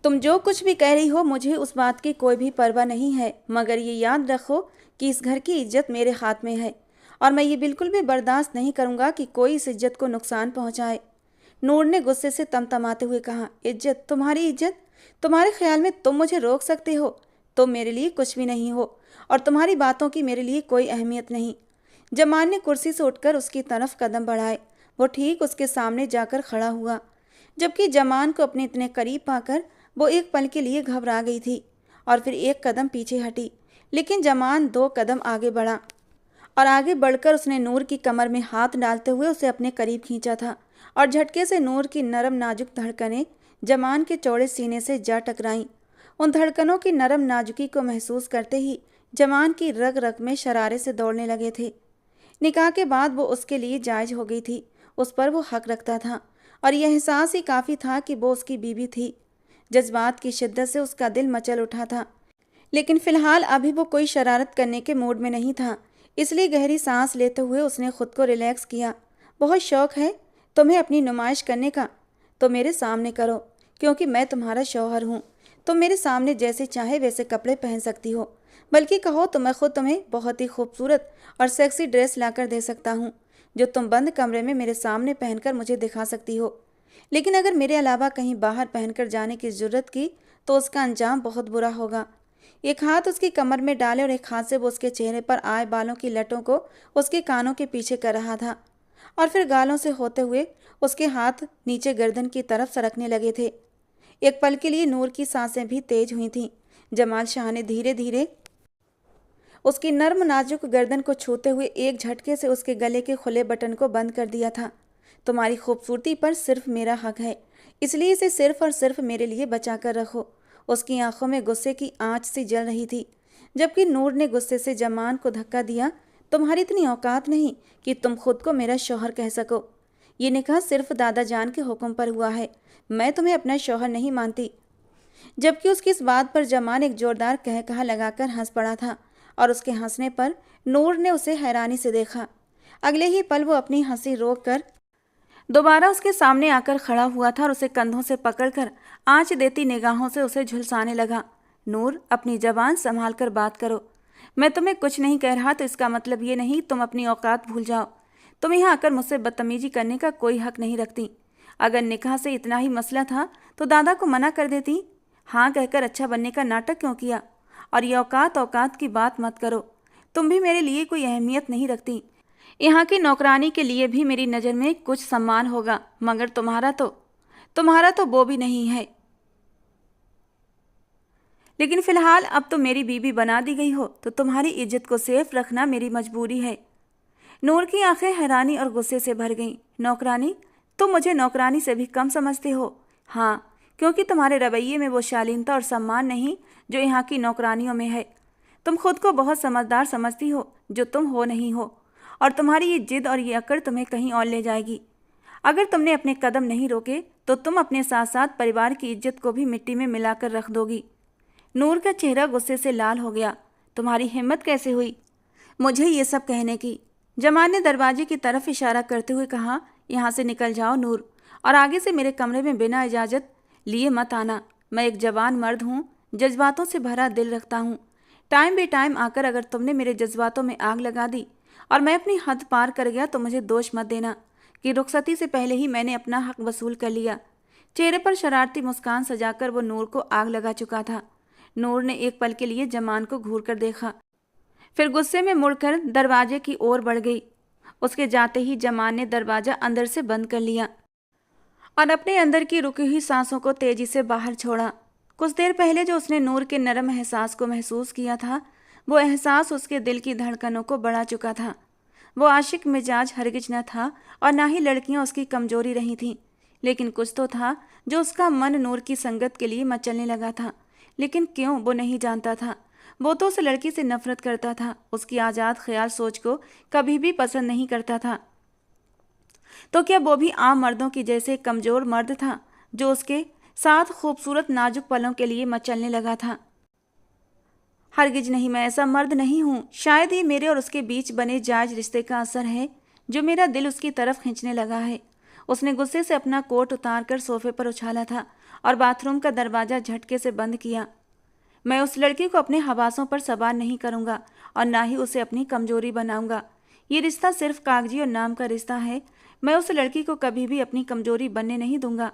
तुम जो कुछ भी कह रही हो मुझे उस बात की कोई भी परवाह नहीं है, मगर ये याद रखो कि इस घर की इज्जत मेरे हाथ में है, और मैं ये बिल्कुल भी बर्दाश्त नहीं करूँगा कि कोई इस इज्जत को नुकसान पहुँचाए। नूर ने गुस्से से तमतमाते हुए कहा। इज्जत? तुम्हारी इज्जत? तुम्हारे ख्याल में तुम मुझे रोक सकते हो? तुम मेरे लिए कुछ भी नहीं हो, और तुम्हारी बातों की मेरे लिए कोई अहमियत नहीं। जमान ने कुर्सी से उठकर उसकी तरफ कदम बढ़ाए। वो ठीक उसके सामने जाकर खड़ा हुआ, जबकि जमान को अपने इतने करीब पाकर वो एक पल के लिए घबरा गई थी और फिर एक कदम पीछे हटी। लेकिन जमान 2 कदम आगे बढ़ा, और आगे बढ़कर उसने नूर की कमर में हाथ डालते हुए उसे अपने करीब खींचा था, और झटके से नूर की नरम नाजुक धड़कनें जमान के चौड़े सीने से जा टकराईं। उन धड़कनों की नरम नाजुकी को महसूस करते ही जमान की रग रग में शरारे से दौड़ने लगे थे। निकाह के बाद वो उसके लिए जायज़ हो गई थी, उस पर वो हक रखता था, और यह एहसास ही काफ़ी था कि वो उसकी बीवी थी। जज्बात की शिद्दत से उसका दिल मचल उठा था, लेकिन फ़िलहाल अभी वो कोई शरारत करने के मूड में नहीं था, इसलिए गहरी सांस लेते हुए उसने खुद को रिलैक्स किया। बहुत शौक़ है तुम्हें अपनी नुमाइश करने का, तो मेरे सामने करो, क्योंकि मैं तुम्हारा शौहर हूँ। तुम मेरे सामने जैसे चाहे वैसे कपड़े पहन सकती हो, बल्कि कहो तो मैं खुद तुम्हें बहुत ही खूबसूरत और सेक्सी ड्रेस लाकर दे सकता हूँ, जो तुम बंद कमरे में मेरे सामने पहनकर मुझे दिखा सकती हो। लेकिन अगर मेरे अलावा कहीं बाहर पहनकर जाने की ज़रूरत की तो उसका अंजाम बहुत बुरा होगा। एक हाथ उसकी कमर में डाले और एक हाथ से वो उसके चेहरे पर आए बालों की लटों को उसके कानों के पीछे कर रहा था, और फिर गालों से होते हुए उसके हाथ नीचे गर्दन की तरफ सरकने लगे थे। एक पल के लिए नूर की सांसें भी तेज हुई थीं। जमाल शाह ने धीरे धीरे उसकी नर्म नाजुक गर्दन को छूते हुए एक झटके से उसके गले के खुले बटन को बंद कर दिया था। तुम्हारी खूबसूरती पर सिर्फ मेरा हक है, इसलिए इसे सिर्फ और सिर्फ मेरे लिए बचा कर रखो। उसकी आंखों में गुस्से की आंच सी जल रही थी, जबकि नूर ने गुस्से से जमान को धक्का दिया। तुम्हारी इतनी औकात नहीं कि तुम खुद को मेरा शौहर कह सको। ये निकाह सिर्फ दादा जान के हुक्म पर हुआ है, मैं तुम्हें अपना शौहर नहीं मानती। जबकि उसकी इस बात पर जमान एक जोरदार कहकहा लगाकर हंस पड़ा था, और उसके हंसने पर नूर ने उसे हैरानी से देखा। अगले ही पल वो अपनी हंसी रोक कर दोबारा उसके सामने आकर खड़ा हुआ था और उसे कंधों से पकड़कर आंच देती निगाहों से उसे झुलसाने लगा। नूर, अपनी जबान संभाल कर बात करो। मैं तुम्हें कुछ नहीं कह रहा तो इसका मतलब ये नहीं तुम अपनी औकात भूल जाओ। तुम यहाँ आकर मुझसे बदतमीजी करने का कोई हक नहीं रखती। अगर निकाह से इतना ही मसला था तो दादा को मना कर देती। हाँ कहकर अच्छा बनने का नाटक क्यों किया? और ये औकात औकात की बात मत करो। तुम भी मेरे लिए कोई अहमियत नहीं रखती। यहाँ की नौकरानी के लिए भी मेरी नज़र में कुछ सम्मान होगा, मगर तुम्हारा तो वो भी नहीं है। लेकिन फ़िलहाल अब तो मेरी बीवी बना दी गई हो तो तुम्हारी इज्जत को सेफ रखना मेरी मजबूरी है। नूर की आंखें हैरानी और गुस्से से भर गईं। नौकरानी? तुम मुझे नौकरानी से भी कम समझते हो? हाँ, क्योंकि तुम्हारे रवैये में वो शालीनता और सम्मान नहीं जो यहाँ की नौकरानियों में है। तुम खुद को बहुत समझदार समझती हो, जो तुम हो नहीं हो, और तुम्हारी ये जिद और ये अकड़ तुम्हें कहीं और ले जाएगी। अगर तुमने अपने कदम नहीं रोके तो तुम अपने साथ साथ परिवार की इज्जत को भी मिट्टी में मिलाकर रख दोगी। नूर का चेहरा गुस्से से लाल हो गया। तुम्हारी हिम्मत कैसे हुई मुझे ये सब कहने की? जमान ने दरवाजे की तरफ इशारा करते हुए कहा, यहाँ से निकल जाओ नूर, और आगे से मेरे कमरे में बिना इजाज़त लिए मत आना। मैं एक जवान मर्द हूँ, जज्बातों से भरा दिल रखता हूँ। टाइम बे टाइम आकर अगर तुमने मेरे जज्बातों में आग लगा दी और मैं अपनी हद पार कर गया तो मुझे दोष मत देना कि रुखसती से पहले ही मैंने अपना हक वसूल कर लिया। चेहरे पर शरारती मुस्कान सजाकर वो नूर को आग लगा चुका था। नूर ने एक पल के लिए जमान को घूर कर देखा, फिर गुस्से में मुड़कर दरवाजे की ओर बढ़ गई। उसके जाते ही जमान ने दरवाजा अंदर से बंद कर लिया और अपने अंदर की रुकी हुई सांसों को तेजी से बाहर छोड़ा। कुछ देर पहले जो उसने नूर के नरम एहसास को महसूस किया था, वो एहसास उसके दिल की धड़कनों को बढ़ा चुका था। वो आशिक मिजाज हरगिज न था और ना ही लड़कियां उसकी कमजोरी रही थीं, लेकिन कुछ तो था जो उसका मन नूर की संगत के लिए मचलने लगा था। लेकिन क्यों, वो नहीं जानता था। वो तो उस लड़की से नफरत करता था, उसकी आज़ाद ख्याल सोच को कभी भी पसंद नहीं करता था। तो क्या वो भी आम मर्दों की जैसे कमज़ोर मर्द था जो उसके साथ खूबसूरत नाजुक पलों के लिए मचलने लगा था? हरगिज नहीं, मैं ऐसा मर्द नहीं हूँ। शायद ही मेरे और उसके बीच बने जायज रिश्ते का असर है जो मेरा दिल उसकी तरफ खींचने लगा है। उसने गुस्से से अपना कोट उतार कर सोफे पर उछाला था और बाथरूम का दरवाज़ा झटके से बंद किया। मैं उस लड़की को अपने हवासों पर सवार नहीं करूँगा और ना ही उसे अपनी कमजोरी बनाऊँगा। ये रिश्ता सिर्फ कागजी और नाम का रिश्ता है। मैं उस लड़की को कभी भी अपनी कमजोरी बनने नहीं दूंगा।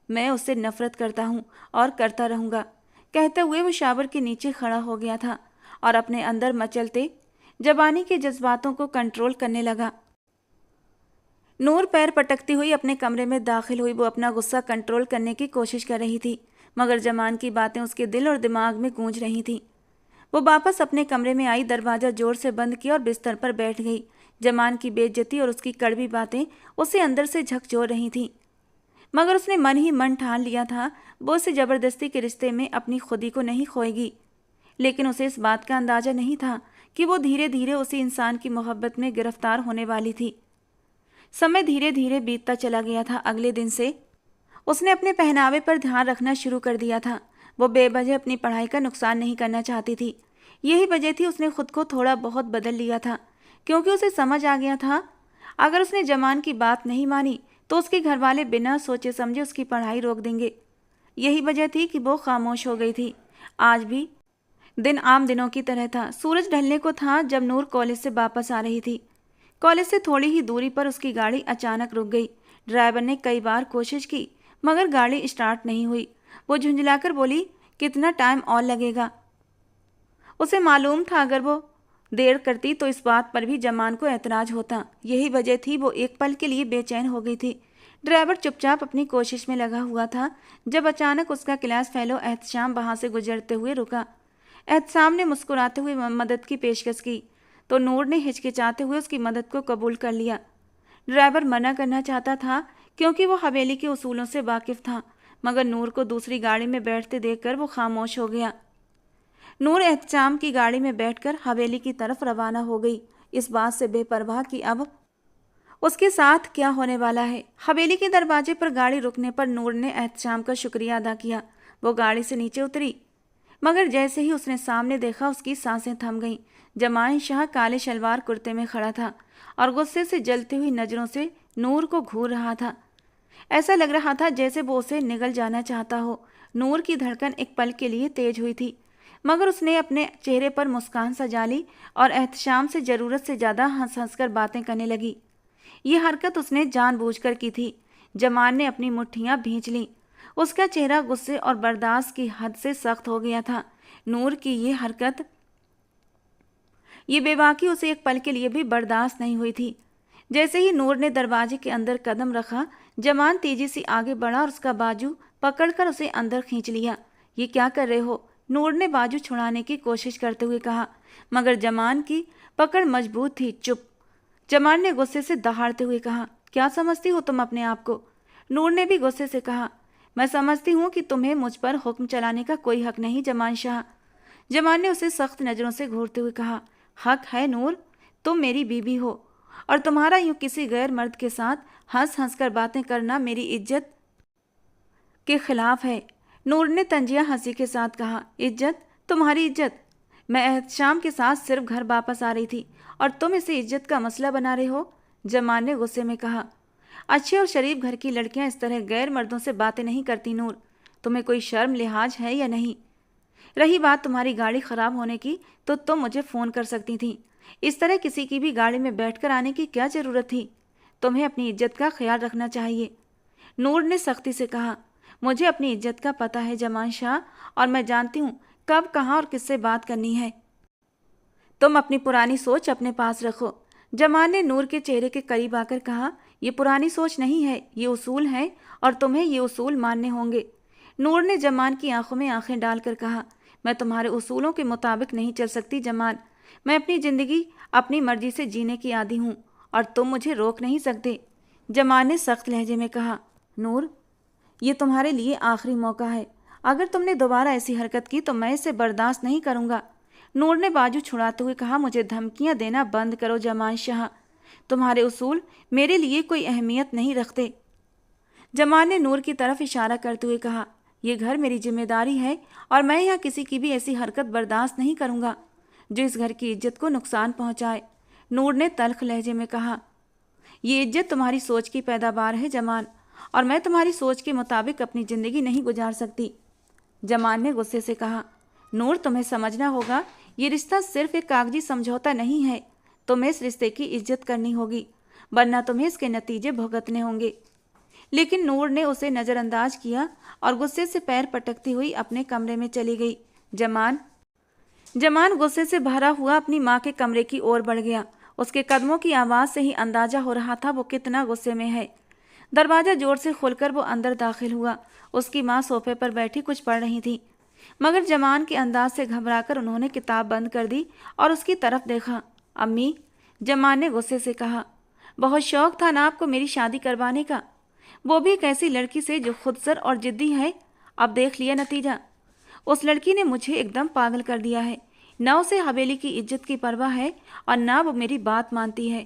मैं उससे नफरत करता हूँ और करता रहूँगा। कहते हुए वो शावर के नीचे खड़ा हो गया था और अपने अंदर मचलते जवानी के जज्बातों को कंट्रोल करने लगा। नूर पैर पटकती हुई अपने कमरे में दाखिल हुई। वो अपना गुस्सा कंट्रोल करने की कोशिश कर रही थी, मगर जमान की बातें उसके दिल और दिमाग में गूंज रही थीं। वो वापस अपने कमरे में आई, दरवाज़ा जोर से बंद किया और बिस्तर पर बैठ गई। जमान की बेइज्जती और उसकी कड़वी बातें उसे अंदर से झकझोर रही थीं, मगर उसने मन ही मन ठान लिया था वो उसे ज़बरदस्ती के रिश्ते में अपनी खुदी को नहीं खोएगी। लेकिन उसे इस बात का अंदाज़ा नहीं था कि वो धीरे धीरे उसी इंसान की मोहब्बत में गिरफ्तार होने वाली थी। समय धीरे धीरे बीतता चला गया था। अगले दिन से उसने अपने पहनावे पर ध्यान रखना शुरू कर दिया था। वो बेवजह अपनी पढ़ाई का नुकसान नहीं करना चाहती थी। यही वजह थी उसने खुद को थोड़ा बहुत बदल लिया था, क्योंकि उसे समझ आ गया था अगर उसने जमान की बात नहीं मानी तो उसके घर वाले बिना सोचे समझे उसकी पढ़ाई रोक देंगे। यही वजह थी कि वो खामोश हो गई थी। आज भी दिन आम दिनों की तरह था। सूरज ढलने को था जब नूर कॉलेज से वापस आ रही थी। कॉलेज से थोड़ी ही दूरी पर उसकी गाड़ी अचानक रुक गई। ड्राइवर ने कई बार कोशिश की, मगर गाड़ी स्टार्ट नहीं हुई। वो झुंझलाकर बोली, कितना टाइम और लगेगा? उसे मालूम था अगर वो देर करती तो इस बात पर भी जमान को ऐतराज होता। यही वजह थी वो एक पल के लिए बेचैन हो गई थी। ड्राइवर चुपचाप अपनी कोशिश में लगा हुआ था जब अचानक उसका क्लास फेलो एहतशाम वहां से गुजरते हुए रुका। एहतशाम ने मुस्कुराते हुए मदद की पेशकश की तो नूर ने हिचकिचाते हुए उसकी मदद को कबूल कर लिया। ड्राइवर मना करना चाहता था क्योंकि वो हवेली के उसूलों से वाकिफ था, मगर नूर को दूसरी गाड़ी में बैठते देखकर वो खामोश हो गया। नूर एहतशाम की गाड़ी में बैठकर हवेली की तरफ रवाना हो गई, इस बात से बेपरवाह कि अब उसके साथ क्या होने वाला है। हवेली के दरवाजे पर गाड़ी रुकने पर नूर ने एहतशाम का शुक्रिया अदा किया। वो गाड़ी से नीचे उतरी, मगर जैसे ही उसने सामने देखा उसकी सांसें थम गईं। जमान शाह काले शलवार कुर्ते में खड़ा था और गुस्से से जलती हुई नज़रों से नूर को घूर रहा था। ऐसा लग रहा था जैसे वो उसे निगल जाना चाहता हो। नूर की धड़कन एक पल के लिए तेज हुई थी, मगर उसने अपने चेहरे पर मुस्कान सजा ली और एहतशाम से ज़रूरत से ज़्यादा हंस हंस कर बातें करने लगी। ये हरकत उसने जानबूझकर की थी। जमान ने अपनी मुट्ठियां भींच लीं। उसका चेहरा गुस्से और बर्दाश्त की हद से सख्त हो गया था। नूर की ये हरकत, ये बेबाकी उसे एक पल के लिए भी बर्दाश्त नहीं हुई थी। जैसे ही नूर ने दरवाजे के अंदर कदम रखा, जमान तेजी से आगे बढ़ा और उसका बाजू पकड़कर उसे अंदर खींच लिया। ये क्या कर रहे हो? नूर ने बाजू छुड़ाने की कोशिश करते हुए कहा, मगर जमान की पकड़ मजबूत थी। चुप, जमान ने गुस्से से दहाड़ते हुए कहा। क्या समझती हो तुम अपने आप को? नूर ने भी गुस्से से कहा, मैं समझती हूँ कि तुम्हें मुझ पर हुक्म चलाने का कोई हक नहीं जमान शाह। जमान ने उसे सख्त नज़रों से घूरते हुए कहा, हक है नूर, तुम मेरी बीवी हो और तुम्हारा यूं किसी गैर मर्द के साथ हंस हंस कर बातें करना मेरी इज्जत के खिलाफ है। नूर ने तंजिया हंसी के साथ कहा, इज्जत? तुम्हारी इज्जत? मैं एहतशाम के साथ सिर्फ घर वापस आ रही थी और तुम इसे इज्जत का मसला बना रहे हो, जमान ने गुस्से में कहा। अच्छे और शरीफ घर की लड़कियां इस तरह गैर मर्दों से बातें नहीं करती नूर। तुम्हें कोई शर्म लिहाज है या नहीं? रही बात तुम्हारी गाड़ी खराब होने की, तो तुम मुझे फ़ोन कर सकती थी। इस तरह किसी की भी गाड़ी में बैठकर आने की क्या ज़रूरत थी? तुम्हें अपनी इज्जत का ख्याल रखना चाहिए, नूर ने सख्ती से कहा। मुझे अपनी इज्जत का पता है जमान शाह, और मैं जानती हूँ कब, कहाँ और किससे बात करनी है। तुम अपनी पुरानी सोच अपने पास रखो, जमान ने नूर के चेहरे के करीब आकर कहा। ये पुरानी सोच नहीं है, ये उसूल है, और तुम्हें ये उसूल मानने होंगे। नूर ने जमान की आंखों में आंखें डालकर कहा, मैं तुम्हारे उसूलों के मुताबिक नहीं चल सकती जमान। मैं अपनी ज़िंदगी अपनी मर्जी से जीने की आदी हूँ और तुम मुझे रोक नहीं सकते, जमान ने सख्त लहजे में कहा। नूर, ये तुम्हारे लिए आखिरी मौका है। अगर तुमने दोबारा ऐसी हरकत की तो मैं इसे बर्दाश्त नहीं करूँगा, नूर ने बाजू छुड़ाते हुए कहा। मुझे धमकियाँ देना बंद करो जमान शाह, तुम्हारे उसूल मेरे लिए कोई अहमियत नहीं रखते, जमान ने नूर की तरफ इशारा करते हुए कहा। यह घर मेरी जिम्मेदारी है और मैं यहाँ किसी की भी ऐसी हरकत बर्दाश्त नहीं करूँगा जो इस घर की इज्जत को नुकसान पहुँचाए, नूर ने तल्ख लहजे में कहा। ये इज्जत तुम्हारी सोच की पैदावार है जमान, और मैं तुम्हारी सोच के मुताबिक अपनी ज़िंदगी नहीं गुजार सकती, जमान ने गुस्से से कहा। नूर, तुम्हें समझना होगा, ये रिश्ता सिर्फ एक कागजी समझौता नहीं है। तुम्हें इस रिश्ते की इज्जत करनी होगी, वरना तुम्हें इसके नतीजे भुगतने होंगे। लेकिन नूर ने उसे नज़रअंदाज किया और गुस्से से पैर पटकती हुई अपने कमरे में चली गई। जमान गुस्से से भरा हुआ अपनी माँ के कमरे की ओर बढ़ गया। उसके कदमों की आवाज़ से ही अंदाजा हो रहा था वो कितना गुस्से में है। दरवाज़ा जोर से खोलकर वो अंदर दाखिल हुआ। उसकी माँ सोफे पर बैठी कुछ पढ़ रही थी, मगर जमान के अंदाज से घबराकर उन्होंने किताब बंद कर दी और उसकी तरफ देखा। अम्मी, जमान ने गुस्से से कहा, बहुत शौक था ना आपको मेरी शादी करवाने का, वो भी एक ऐसी लड़की से जो खुदसर और जिद्दी है। अब देख लिया नतीजा। उस लड़की ने मुझे एकदम पागल कर दिया है। न उसे हवेली की इज्जत की परवाह है और न वो मेरी बात मानती है,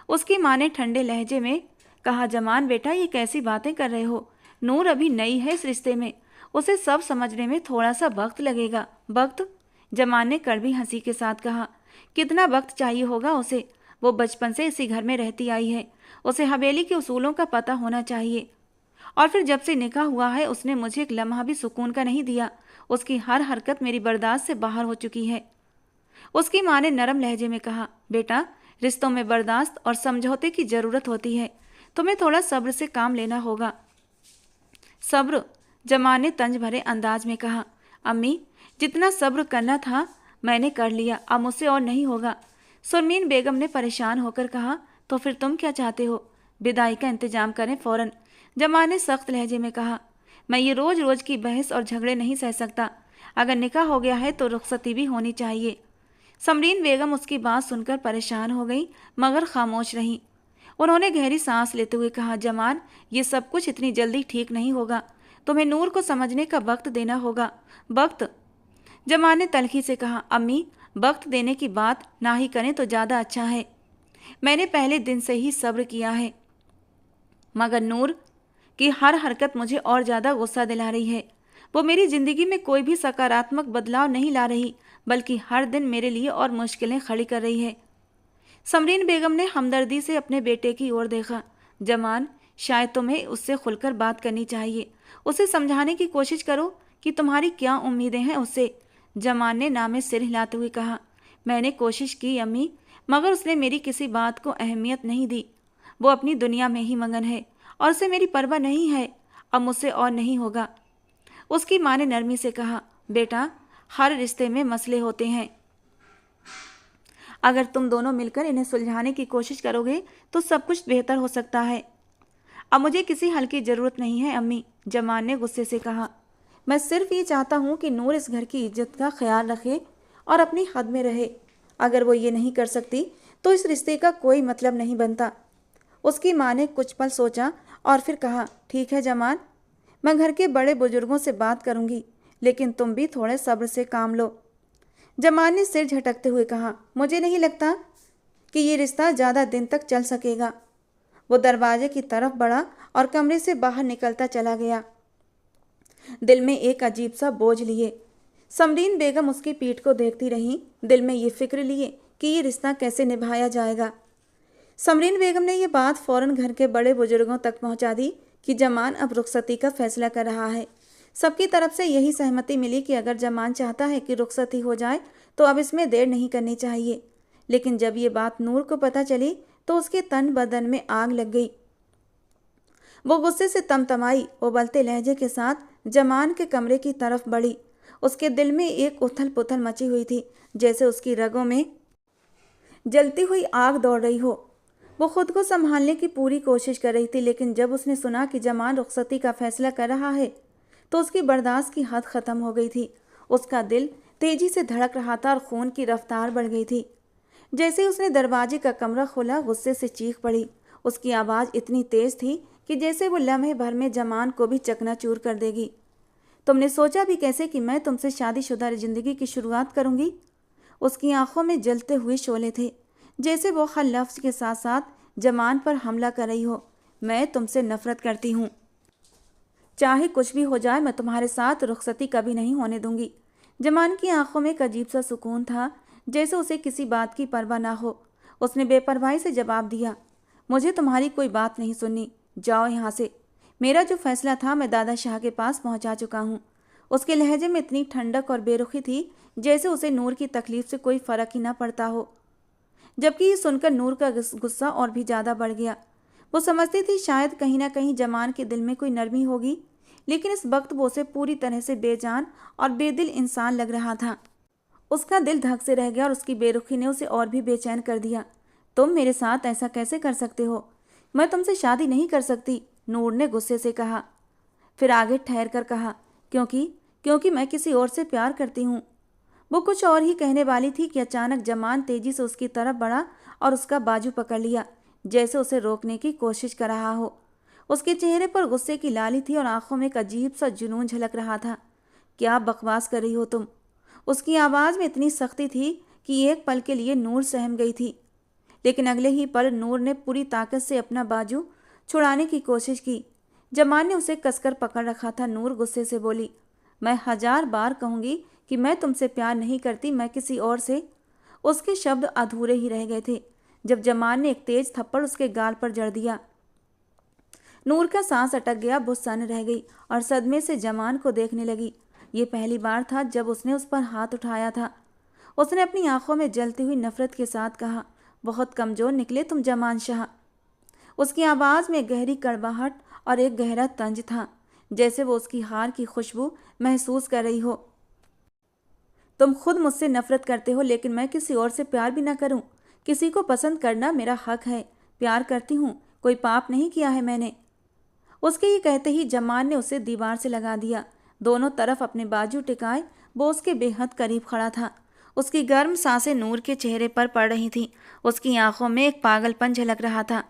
उसकी माँ ने ठंडे लहजे में कहा। जमान बेटा, ये कैसी बातें कर रहे हो? नूर अभी नई है इस रिश्ते में, उसे सब समझने में थोड़ा सा वक्त लगेगा। वक्त? जमान ने कड़वी हंसी के साथ कहा। कितना वक्त चाहिए होगा उसे? वो बचपन से इसी घर में रहती आई है, उसे हवेली के उसूलों का पता होना चाहिए। और फिर जब से निकाह हुआ है उसने मुझे एक लम्हा भी सुकून का नहीं दिया। उसकी हर हरकत मेरी बर्दाश्त से बाहर हो चुकी है, उसकी माँ ने नरम लहजे में कहा। बेटा, रिश्तों में बर्दाश्त और समझौते की ज़रूरत होती है, तुम्हें थोड़ा सब्र से काम लेना होगा। सब्र? जमान ने तंज भरे अंदाज में कहा। अम्मी, जितना सब्र करना था मैंने कर लिया, अब मुझसे और नहीं होगा, सुरमीन बेगम ने परेशान होकर कहा। तो फिर तुम क्या चाहते हो? विदाई का इंतजाम करें फ़ौरन, जमान ने सख्त लहजे में कहा। मैं ये रोज़ रोज़ की बहस और झगड़े नहीं सह सकता। अगर निकाह हो गया है तो रुखसती भी होनी चाहिए। समरीन बेगम उसकी बात सुनकर परेशान हो गई, मगर खामोश रहीं। उन्होंने गहरी सांस लेते हुए कहा, जमान, ये सब कुछ इतनी जल्दी ठीक नहीं होगा, तुम्हें नूर को समझने का वक्त देना होगा। वक्त? जमान ने तल्खी से कहा। अम्मी, वक्त देने की बात ना ही करें तो ज़्यादा अच्छा है, मैंने पहले दिन से ही सब्र किया है, मगर नूर की हर हरकत मुझे और ज़्यादा गुस्सा दिला रही है। वो मेरी ज़िंदगी में कोई भी सकारात्मक बदलाव नहीं ला रही, बल्कि हर दिन मेरे लिए और मुश्किलें खड़ी कर रही है। समरीन बेगम ने हमदर्दी से अपने बेटे की ओर देखा। जमान, शायद तुम्हें उससे खुलकर बात करनी चाहिए, उसे समझाने की कोशिश करो कि तुम्हारी क्या उम्मीदें हैं उससे, जमान ने नामे सिर हिलाते हुए कहा। मैंने कोशिश की अम्मी, मगर उसने मेरी किसी बात को अहमियत नहीं दी। वो अपनी दुनिया में ही मगन है और उसे मेरी परवाह नहीं है। अब मुझसे और नहीं होगा, उसकी माँ ने नरमी से कहा। बेटा, हर रिश्ते में मसले होते हैं, अगर तुम दोनों मिलकर इन्हें सुलझाने की कोशिश करोगे तो सब कुछ बेहतर हो सकता है। अब मुझे किसी हल की ज़रूरत नहीं है अम्मी, जमान ने गुस्से से कहा। मैं सिर्फ ये चाहता हूँ कि नूर इस घर की इज्जत का ख्याल रखे और अपनी हद में रहे। अगर वो ये नहीं कर सकती तो इस रिश्ते का कोई मतलब नहीं बनता। उसकी माँ ने कुछ पल सोचा और फिर कहा, ठीक है जमान, मैं घर के बड़े बुजुर्गों से बात करूँगी, लेकिन तुम भी थोड़े सब्र से काम लो, जमान ने सिर झटकते हुए कहा। मुझे नहीं लगता कि ये रिश्ता ज़्यादा दिन तक चल सकेगा। वो दरवाजे की तरफ बढ़ा और कमरे से बाहर निकलता चला गया, दिल में एक अजीब सा बोझ लिए। समरीन बेगम उसकी पीठ को देखती रहीं, दिल में ये फिक्र लिए कि ये रिश्ता कैसे निभाया जाएगा। समरीन बेगम ने ये बात फौरन घर के बड़े बुजुर्गों तक पहुंचा दी कि जमान अब रुखसती का फैसला कर रहा है। सबकी तरफ से यही सहमति मिली कि अगर जमान चाहता है कि रुखसती हो जाए तो अब इसमें देर नहीं करनी चाहिए। लेकिन जब ये बात नूर को पता चली तो उसके तन बदन में आग लग गई। वो गुस्से से तमतमाई, उबलते लहजे के साथ जमान के कमरे की तरफ बढ़ी। उसके दिल में एक उथल पुथल मची हुई थी, जैसे उसकी रगों में जलती हुई आग दौड़ रही हो। वो खुद को संभालने की पूरी कोशिश कर रही थी, लेकिन जब उसने सुना कि जमान रुखसती का फैसला कर रहा है तो उसकी बर्दाश्त की हद खत्म हो गई थी। उसका दिल तेजी से धड़क रहा था और खून की रफ्तार बढ़ गई थी। जैसे ही उसने दरवाजे का कमरा खोला, गुस्से से चीख पड़ी। उसकी आवाज़ इतनी तेज थी कि जैसे वो लम्हे भर में जमान को भी चकनाचूर कर देगी। तुमने सोचा भी कैसे कि मैं तुमसे शादीशुदा जिंदगी की शुरुआत करूंगी? उसकी आंखों में जलते हुए शोले थे, जैसे वो हर लफ्ज के साथ साथ जमान पर हमला कर रही हो। मैं तुमसे नफरत करती हूँ। चाहे कुछ भी हो जाए, मैं तुम्हारे साथ रुखसती कभी नहीं होने दूंगी। जमान की आंखों में एक अजीब सा सुकून था, जैसे उसे किसी बात की परवाह ना हो। उसने बेपरवाही से जवाब दिया, मुझे तुम्हारी कोई बात नहीं सुननी, जाओ यहाँ से। मेरा जो फैसला था मैं दादा शाह के पास पहुँचा चुका हूँ। उसके लहजे में इतनी ठंडक और बेरुखी थी जैसे उसे नूर की तकलीफ से कोई फ़र्क ही ना पड़ता हो। जबकि ये सुनकर नूर का गुस्सा और भी ज़्यादा बढ़ गया। वो समझती थी शायद कहीं ना कहीं जमान के दिल में कोई नरमी होगी, लेकिन इस वक्त वो उसे पूरी तरह से बेजान और बेदिल इंसान लग रहा था। उसका दिल धक से रह गया और उसकी बेरुखी ने उसे और भी बेचैन कर दिया। तुम मेरे साथ ऐसा कैसे कर सकते हो? मैं तुमसे शादी नहीं कर सकती, नूर ने गुस्से से कहा। फिर आगे ठहर कर कहा, क्योंकि मैं किसी और से प्यार करती हूँ। वो कुछ और ही कहने वाली थी कि अचानक जमान तेजी से उसकी तरफ बढ़ा और उसका बाजू पकड़ लिया, जैसे उसे रोकने की कोशिश कर रहा हो। उसके चेहरे पर गुस्से की लाली थी और आंखों में एक अजीब सा जुनून झलक रहा था। क्या बकवास कर रही हो तुम? उसकी आवाज़ में इतनी सख्ती थी कि एक पल के लिए नूर सहम गई थी, लेकिन अगले ही पल नूर ने पूरी ताकत से अपना बाजू छुड़ाने की कोशिश की। जमान ने उसे कसकर पकड़ रखा था। नूर गुस्से से बोली, मैं 1000 बार कहूँगी कि मैं तुमसे प्यार नहीं करती, मैं किसी और से। उसके शब्द अधूरे ही रह गए थे जब जमान ने एक तेज थप्पड़ उसके गाल पर जड़ दिया। नूर का सांस अटक गया, वो सन्न रह गई और सदमे से जमान को देखने लगी। ये पहली बार था जब उसने उस पर हाथ उठाया था। उसने अपनी आंखों में जलती हुई नफरत के साथ कहा, बहुत कमज़ोर निकले तुम जमान शाह। उसकी आवाज़ में गहरी कड़वाहट और एक गहरा तंज था, जैसे वो उसकी हार की खुशबू महसूस कर रही हो। तुम खुद मुझसे नफरत करते हो, लेकिन मैं किसी और से प्यार भी ना करूं। किसी को पसंद करना मेरा हक है। प्यार करती हूँ, कोई पाप नहीं किया है मैंने। उसके ये कहते ही जमान ने उसे दीवार से लगा दिया। दोनों तरफ अपने बाजू टिकाए वो उसके बेहद करीब खड़ा था। उसकी गर्म सांसें नूर के चेहरे पर पड़ रही थीं। उसकी आंखों में एक पागलपन झलक रहा था।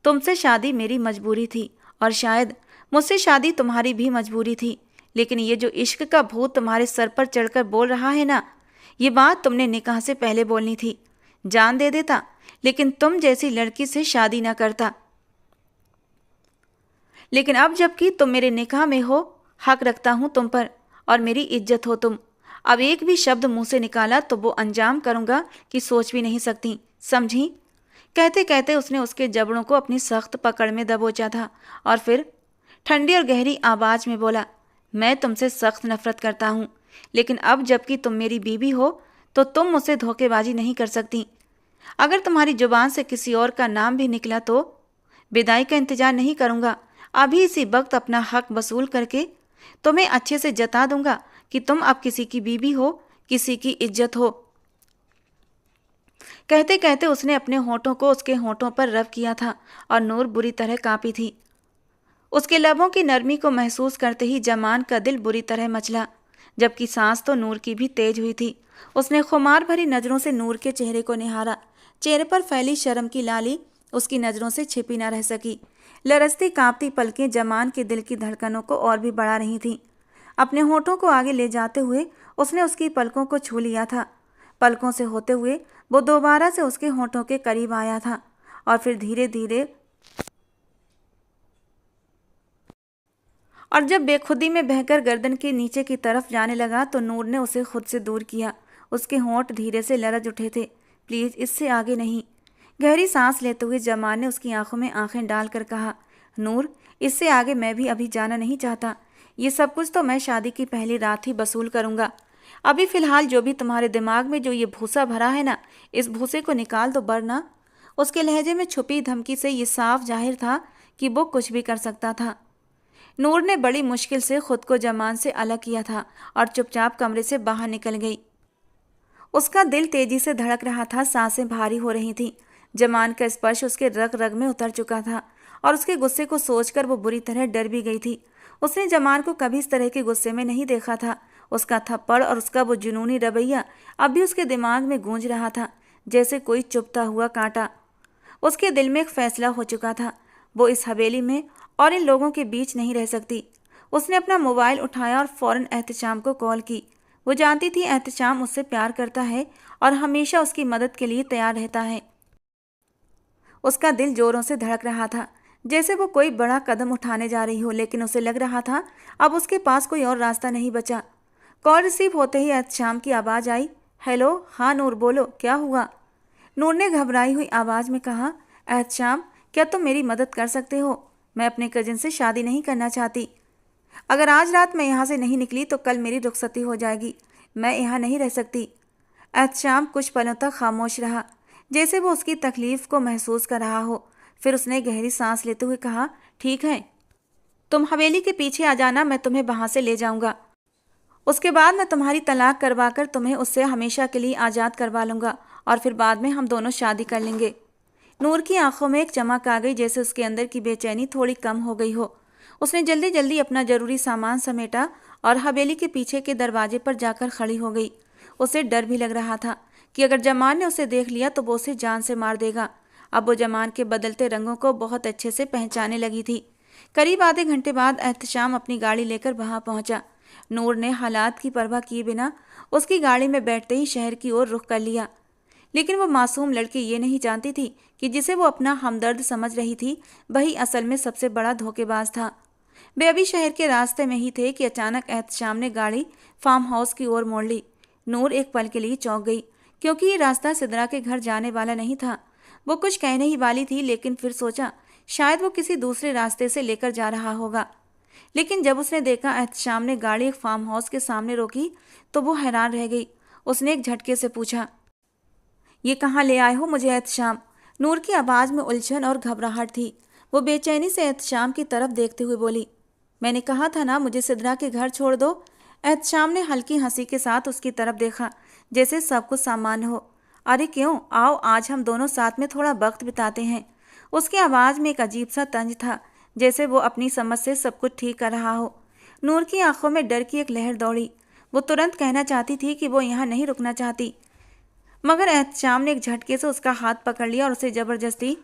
तुमसे शादी मेरी मजबूरी थी और शायद मुझसे शादी तुम्हारी भी मजबूरी थी, लेकिन ये जो इश्क का भूत तुम्हारे सर पर चढ़कर बोल रहा है ना, ये बात तुमने निकाह से पहले बोलनी थी। जान दे देता, लेकिन तुम जैसी लड़की से शादी ना करता। लेकिन अब जबकि तुम मेरे निकाह में हो, हक रखता हूँ तुम पर और मेरी इज्जत हो तुम। अब एक भी शब्द मुंह से निकाला तो वो अंजाम करूँगा कि सोच भी नहीं सकती, समझी? कहते कहते उसने उसके जबड़ों को अपनी सख्त पकड़ में दबोचा था और फिर ठंडी और गहरी आवाज़ में बोला, मैं तुमसे सख्त नफरत करता हूँ, लेकिन अब जबकि तुम मेरी बीवी हो तो तुम मुझसे धोखेबाजी नहीं कर सकती। अगर तुम्हारी जुबान से किसी और का नाम भी निकला तो विदाई का इंतजार नहीं करूँगा। अभी इसी वक्त अपना हक वसूल करके तुम्हें अच्छे से जता दूंगा कि तुम अब किसी की बीवी हो, किसी की इज्जत हो। कहते कहते उसने अपने होठों को उसके होठों पर रब किया था और नूर बुरी तरह कांपी थी। उसके लबों की नरमी को महसूस करते ही जमान का दिल बुरी तरह मचला, जबकि सांस तो नूर की भी तेज हुई थी। उसने खुमार भरी नज़रों से नूर के चेहरे को निहारा। चेहरे पर फैली शर्म की लाली उसकी नज़रों से छिपी न रह सकी। लरसती कांपती पलकें जमान के दिल की धड़कनों को और भी बढ़ा रही थीं। अपने होठों को आगे ले जाते हुए उसने उसकी पलकों को छू लिया था। पलकों से होते हुए वो दोबारा से उसके होठों के करीब आया था और फिर धीरे धीरे और जब बेखुदी में बहकर गर्दन के नीचे की तरफ जाने लगा तो नूर ने उसे खुद से दूर किया। उसके होंठ धीरे से लरज उठे थे। प्लीज़ इससे आगे नहीं। गहरी सांस लेते हुए जमान ने उसकी आंखों में आंखें डालकर कहा, नूर इससे आगे मैं भी अभी जाना नहीं चाहता। ये सब कुछ तो मैं शादी की पहली रात ही वसूल करूँगा। अभी फ़िलहाल जो भी तुम्हारे दिमाग में जो ये भूसा भरा है ना, इस भूसे को निकाल दो वरना। उसके लहजे में छुपी धमकी से ये साफ जाहिर था कि वो कुछ भी कर सकता था। नूर ने बड़ी मुश्किल से खुद को जमान से अलग किया था और चुपचाप कमरे से बाहर निकल गई। उसका दिल तेजी से धड़क रहा था, सांसें भारी हो रही थीं। जमान का स्पर्श उसके रग रग में उतर चुका था और उसके गुस्से को सोचकर वो बुरी तरह डर भी गई थी। उसने जमान को कभी इस तरह के गुस्से में नहीं देखा था। उसका थप्पड़ और उसका वो जुनूनी रवैया अब भी उसके दिमाग में गूंज रहा था, जैसे कोई चुभता हुआ कांटा। उसके दिल में एक फैसला हो चुका था, वो इस हवेली में और इन लोगों के बीच नहीं रह सकती। उसने अपना मोबाइल उठाया और फौरन एहतशाम को कॉल की। वो जानती थी एहतशाम उससे प्यार करता है और हमेशा उसकी मदद के लिए तैयार रहता है। उसका दिल जोरों से धड़क रहा था, जैसे वो कोई बड़ा कदम उठाने जा रही हो, लेकिन उसे लग रहा था अब उसके पास कोई और रास्ता नहीं बचा। कॉल रिसीव होते ही एहतशाम की आवाज़ आई, हेलो, हाँ नूर बोलो, क्या हुआ? नूर ने घबराई हुई आवाज़ में कहा, एहतशाम क्या तुम मेरी मदद कर सकते हो? मैं अपने कजिन से शादी नहीं करना चाहती। अगर आज रात मैं यहाँ से नहीं निकली तो कल मेरी रुखसती हो जाएगी। मैं यहाँ नहीं रह सकती। एहतशाम कुछ पलों तक खामोश रहा, जैसे वो उसकी तकलीफ को महसूस कर रहा हो। फिर उसने गहरी सांस लेते हुए कहा, ठीक है, तुम हवेली के पीछे आ जाना, मैं तुम्हें वहाँ से ले जाऊँगा। उसके बाद मैं तुम्हारी तलाक करवा कर तुम्हें उससे हमेशा के लिए आज़ाद करवा लूँगा और फिर बाद में हम दोनों शादी कर लेंगे। नूर की आंखों में एक चमक आ गई, जैसे उसके अंदर की बेचैनी थोड़ी कम हो गई हो। उसने जल्दी जल्दी अपना जरूरी सामान समेटा और हवेली के पीछे के दरवाजे पर जाकर खड़ी हो गई। उसे डर भी लग रहा था कि अगर जमान ने उसे देख लिया तो वो उसे जान से मार देगा। अब वो जमान के बदलते रंगों को बहुत अच्छे से पहचानने लगी थी। करीब आधे घंटे बाद एहतशाम अपनी गाड़ी लेकर वहां पहुंचा। नूर ने हालात की परवाह किए बिना उसकी गाड़ी में बैठते ही शहर की ओर रुख कर लिया। लेकिन वो मासूम लड़की ये नहीं जानती थी कि जिसे वो अपना हमदर्द समझ रही थी वही असल में सबसे बड़ा धोखेबाज था। वे अभी शहर के रास्ते में ही थे कि अचानक एहतशाम ने गाड़ी फार्म हाउस की ओर मोड़ ली। नूर एक पल के लिए चौंक गई, क्योंकि ये रास्ता सिद्रा के घर जाने वाला नहीं था। वो कुछ कहने ही वाली थी, लेकिन फिर सोचा शायद वो किसी दूसरे रास्ते से लेकर जा रहा होगा। लेकिन जब उसने देखा एहतशाम ने गाड़ी एक फार्म हाउस के सामने रोकी तो वो हैरान रह गई। उसने एक झटके से पूछा, ये कहाँ ले आए हो मुझे एहतशाम? नूर की आवाज़ में उलझन और घबराहट थी। वो बेचैनी से एहतशाम की तरफ देखते हुए बोली, मैंने कहा था ना मुझे सिद्रा के घर छोड़ दो। एहतशाम ने हल्की हंसी के साथ उसकी तरफ देखा, जैसे सब कुछ सामान्य हो। अरे क्यों, आओ आज हम दोनों साथ में थोड़ा वक्त बिताते हैं। उसकी आवाज़ में एक अजीब सा तंज था, जैसे वो अपनी समझ से सब कुछ ठीक कर रहा हो। नूर की आंखों में डर की एक लहर दौड़ी। वो तुरंत कहना चाहती थी कि वो यहाँ नहीं रुकना चाहती, मगर एहतशाम ने एक झटके से उसका हाथ पकड़ लिया और उसे जबरदस्ती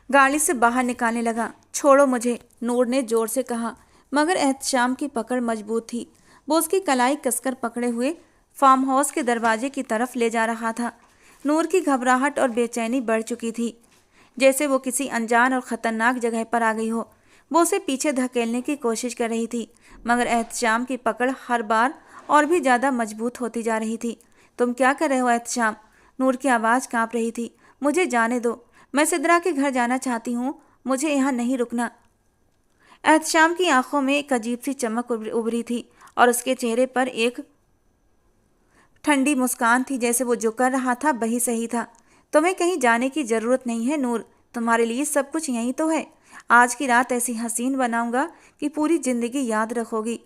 गाड़ी से बाहर निकालने लगा। छोड़ो मुझे, नूर ने जोर से कहा, मगर एहतशाम की पकड़ मजबूत थी। वो उसकी कलाई कसकर पकड़े हुए फार्म हाउस के दरवाजे की तरफ ले जा रहा था। नूर की घबराहट और बेचैनी बढ़ चुकी थी, जैसे वो किसी अनजान और ख़तरनाक जगह पर आ गई हो। वो उसे पीछे धकेलने की कोशिश कर रही थी, मगर एहतशाम की पकड़ हर बार और भी ज़्यादा मजबूत होती जा रही थी। तुम क्या कर रहे हो एहतशाम? नूर की आवाज़ कांप रही थी। मुझे जाने दो, मैं सिद्रा के घर जाना चाहती हूँ, मुझे यहाँ नहीं रुकना। एहतशाम की आंखों में एक अजीब सी चमक उभरी थी और उसके चेहरे पर एक ठंडी मुस्कान थी, जैसे वो जो कर रहा था वही सही था। तुम्हें कहीं जाने की ज़रूरत नहीं है नूर, तुम्हारे लिए सब कुछ यहीं तो है। आज की रात ऐसी हसीन बनाऊंगा कि पूरी ज़िंदगी याद रखोगी।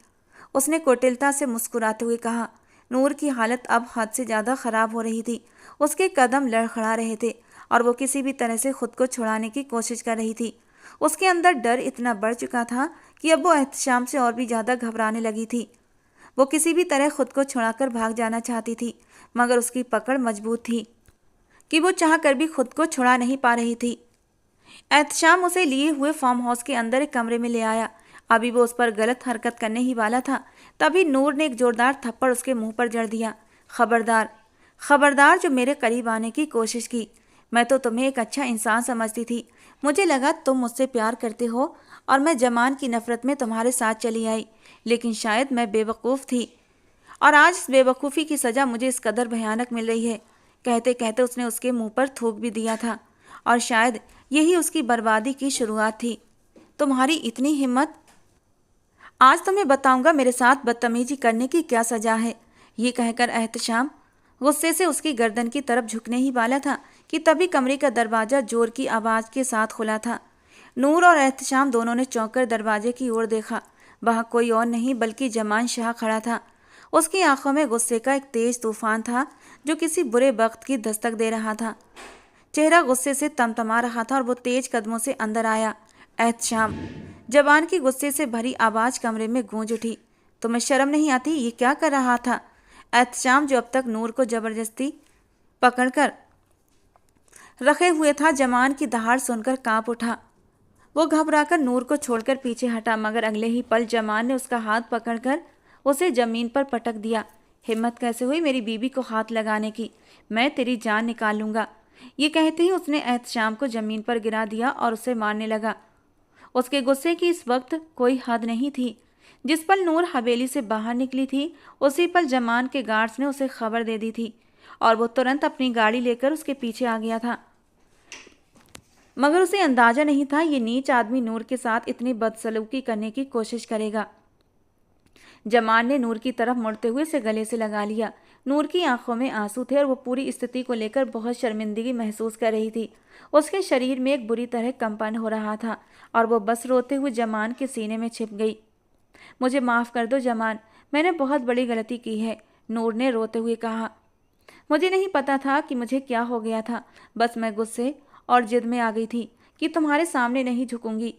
उसने कुटिलता से मुस्कुराते हुए कहा। नूर की हालत अब हद से ज़्यादा ख़राब हो रही थी। उसके कदम लड़खड़ा रहे थे और वो किसी भी तरह से खुद को छुड़ाने की कोशिश कर रही थी। उसके अंदर डर इतना बढ़ चुका था कि अब वो एहतशाम से और भी ज़्यादा घबराने लगी थी। वो किसी भी तरह खुद को छुड़ाकर भाग जाना चाहती थी, मगर उसकी पकड़ मजबूत थी कि वो चाह कर भी खुद को छुड़ा नहीं पा रही थी। एहतशाम उसे लिए हुए फार्म हाउस के अंदर एक कमरे में ले आया। अभी वो उस पर गलत हरकत करने ही वाला था, तभी नूर ने एक जोरदार थप्पड़ उसके मुंह पर जड़ दिया। खबरदार, खबरदार जो मेरे करीब आने की कोशिश की। मैं तो तुम्हें एक अच्छा इंसान समझती थी, मुझे लगा तुम मुझसे प्यार करते हो और मैं जमान की नफरत में तुम्हारे साथ चली आई, लेकिन शायद मैं बेवकूफ़ थी और आज इस बेवकूफ़ी की सज़ा मुझे इस कदर भयानक मिल रही है। कहते कहते उसने उसके मुंह पर थूक भी दिया था और शायद यही उसकी बर्बादी की शुरुआत थी। तुम्हारी इतनी हिम्मत! आज तुम्हें बताऊंगा मेरे साथ बदतमीजी करने की क्या सज़ा है। ये कहकर एहतशाम गुस्से से उसकी गर्दन की तरफ झुकने ही वाला था कि तभी कमरे का दरवाज़ा जोर की आवाज़ के साथ खुला था। नूर और एहतशाम दोनों ने चौंक कर दरवाजे की ओर देखा। वहाँ कोई और नहीं बल्कि जमान शाह खड़ा था। उसकी आंखों में गुस्से का एक तेज तूफान था जो किसी बुरे वक्त की दस्तक दे रहा था। चेहरा गुस्से से तमतमा रहा था और वो तेज कदमों से अंदर आया। एहतशाम! जवान की गुस्से से भरी आवाज़ कमरे में गूंज उठी। तुम्हें शर्म नहीं आती? ये क्या कर रहा था? एहतशाम, जो अब तक नूर को जबरदस्ती पकड़कर रखे हुए था, जमान की दहाड़ सुनकर कांप उठा। वो घबराकर नूर को छोड़कर पीछे हटा, मगर अगले ही पल जमान ने उसका हाथ पकड़कर उसे जमीन पर पटक दिया। हिम्मत कैसे हुई मेरी बीबी को हाथ लगाने की? मैं तेरी जान निकाल लूंगा। ये कहते ही उसने एहतशाम को जमीन पर गिरा दिया और उसे मारने लगा। उसके गुस्से की इस वक्त कोई हद नहीं थी। जिस पल नूर हवेली से बाहर निकली थी, उसी पल जमान के गार्ड्स ने उसे खबर दे दी थी और वो तुरंत अपनी गाड़ी लेकर उसके पीछे आ गया था। मगर उसे अंदाजा नहीं था ये नीच आदमी नूर के साथ इतनी बदसलूकी करने की कोशिश करेगा। जमान ने नूर की तरफ मुड़ते हुए उसे गले से लगा लिया। नूर की आंखों में आंसू थे और वो पूरी स्थिति को लेकर बहुत शर्मिंदगी महसूस कर रही थी। उसके शरीर में एक बुरी तरह कंपन हो रहा था और वो बस रोते हुए जमान के सीने में छिप गई। मुझे माफ़ कर दो जमान, मैंने बहुत बड़ी गलती की है, नूर ने रोते हुए कहा। मुझे नहीं पता था कि मुझे क्या हो गया था। बस मैं गुस्से और जिद में आ गई थी कि तुम्हारे सामने नहीं झुकूंगी,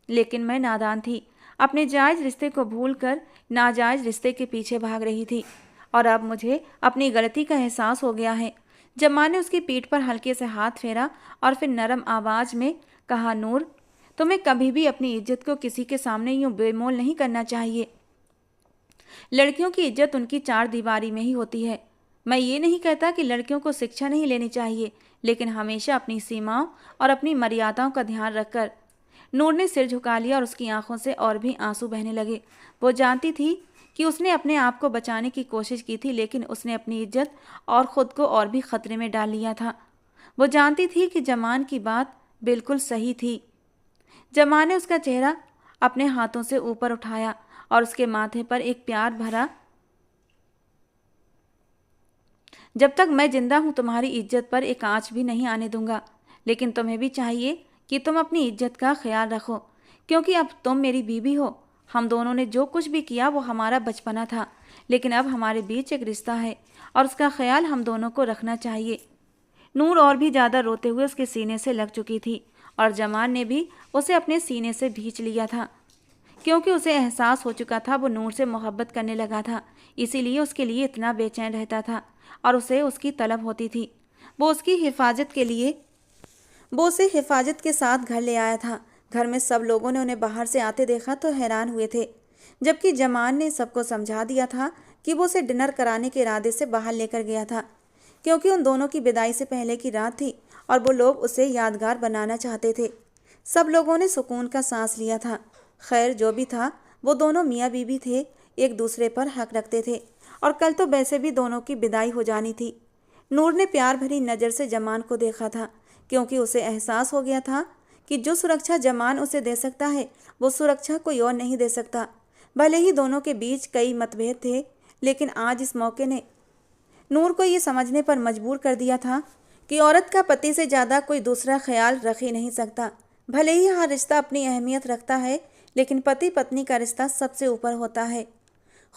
लेकिन मैं नादान थी। अपने जायज़ रिश्ते को भूलकर नाजायज़ रिश्ते के पीछे भाग रही थी और अब मुझे अपनी गलती का एहसास हो गया है। जमान ने उसकी पीठ पर हल्के से हाथ फेरा और फिर नरम आवाज़ में कहा, नूर, तुम्हें कभी भी अपनी इज्जत को किसी के सामने यूं बेमोल नहीं करना चाहिए। लड़कियों की इज्जत उनकी चार दीवारी में ही होती है। मैं ये नहीं कहता कि लड़कियों को शिक्षा नहीं लेनी चाहिए, लेकिन हमेशा अपनी सीमाओं और अपनी मर्यादाओं का ध्यान रखकर। नूर ने सिर झुका लिया और उसकी आंखों से और भी आंसू बहने लगे। वो जानती थी कि उसने अपने आप को बचाने की कोशिश की थी, लेकिन उसने अपनी इज्जत और ख़ुद को और भी खतरे में डाल लिया था। वो जानती थी कि जमान की बात बिल्कुल सही थी। जमान ने उसका चेहरा अपने हाथों से ऊपर उठाया और उसके माथे पर एक प्यार भरा, जब तक मैं जिंदा हूं तुम्हारी इज्जत पर एक आंच भी नहीं आने दूंगा। लेकिन तुम्हें भी चाहिए कि तुम अपनी इज्जत का ख्याल रखो, क्योंकि अब तुम मेरी बीवी हो। हम दोनों ने जो कुछ भी किया वो हमारा बचपना था, लेकिन अब हमारे बीच एक रिश्ता है और उसका ख्याल हम दोनों को रखना चाहिए। नूर और भी ज़्यादा रोते हुए उसके सीने से लग चुकी थी और जमान ने भी उसे अपने सीने से भींच लिया था, क्योंकि उसे एहसास हो चुका था वो नूर से मोहब्बत करने लगा था। इसीलिए उसके लिए इतना बेचैन रहता था और उसे उसकी तलब होती थी। वो उसकी हिफाजत के लिए वो उसे हिफाजत के साथ घर ले आया था। घर में सब लोगों ने उन्हें बाहर से आते देखा तो हैरान हुए थे, जबकि जमान ने सबको समझा दिया था कि वो उसे डिनर कराने के इरादे से बाहर लेकर गया था, क्योंकि उन दोनों की विदाई से पहले की रात थी और वो लोग उसे यादगार बनाना चाहते थे। सब लोगों ने सुकून का सांस लिया था। खैर, जो भी था, वो दोनों मियाँ बीवी थे, एक दूसरे पर हक रखते थे और कल तो वैसे भी दोनों की विदाई हो जानी थी। नूर ने प्यार भरी नज़र से जमान को देखा था, क्योंकि उसे एहसास हो गया था कि जो सुरक्षा जमान उसे दे सकता है वो सुरक्षा कोई और नहीं दे सकता। भले ही दोनों के बीच कई मतभेद थे, लेकिन आज इस मौके ने नूर को ये समझने पर मजबूर कर दिया था कि औरत का पति से ज़्यादा कोई दूसरा ख्याल रख ही नहीं सकता। भले ही हर रिश्ता अपनी अहमियत रखता है, लेकिन पति पत्नी का रिश्ता सबसे ऊपर होता है।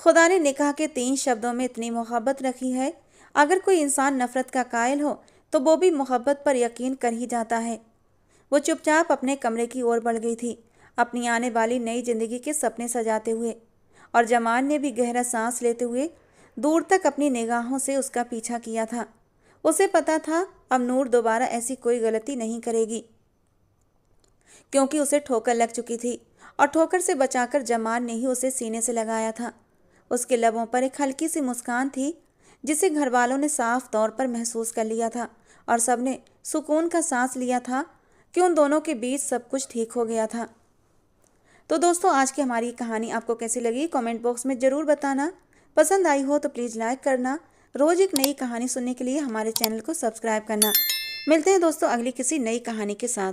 खुदा ने निकाह के 3 शब्दों में इतनी मोहब्बत रखी है, अगर कोई इंसान नफ़रत का कायल हो तो वो भी मोहब्बत पर यकीन कर ही जाता है। वो चुपचाप अपने कमरे की ओर बढ़ गई थी, अपनी आने वाली नई ज़िंदगी के सपने सजाते हुए, और जमान ने भी गहरा सांस लेते हुए दूर तक अपनी निगाहों से उसका पीछा किया था। उसे पता था अब नूर दोबारा ऐसी कोई गलती नहीं करेगी, क्योंकि उसे ठोकर लग चुकी थी और ठोकर से बचाकर जमान ने ही उसे सीने से लगाया था। उसके लबों पर एक हल्की सी मुस्कान थी जिसे घर वालों ने साफ तौर पर महसूस कर लिया था और सबने सुकून का सांस लिया था, कि उन दोनों के बीच सब कुछ ठीक हो गया था। तो दोस्तों, आज की हमारी कहानी आपको कैसी लगी कमेंट बॉक्स में ज़रूर बताना। पसंद आई हो तो प्लीज़ लाइक करना। रोज़ एक नई कहानी सुनने के लिए हमारे चैनल को सब्सक्राइब करना। मिलते हैं दोस्तों अगली किसी नई कहानी के साथ।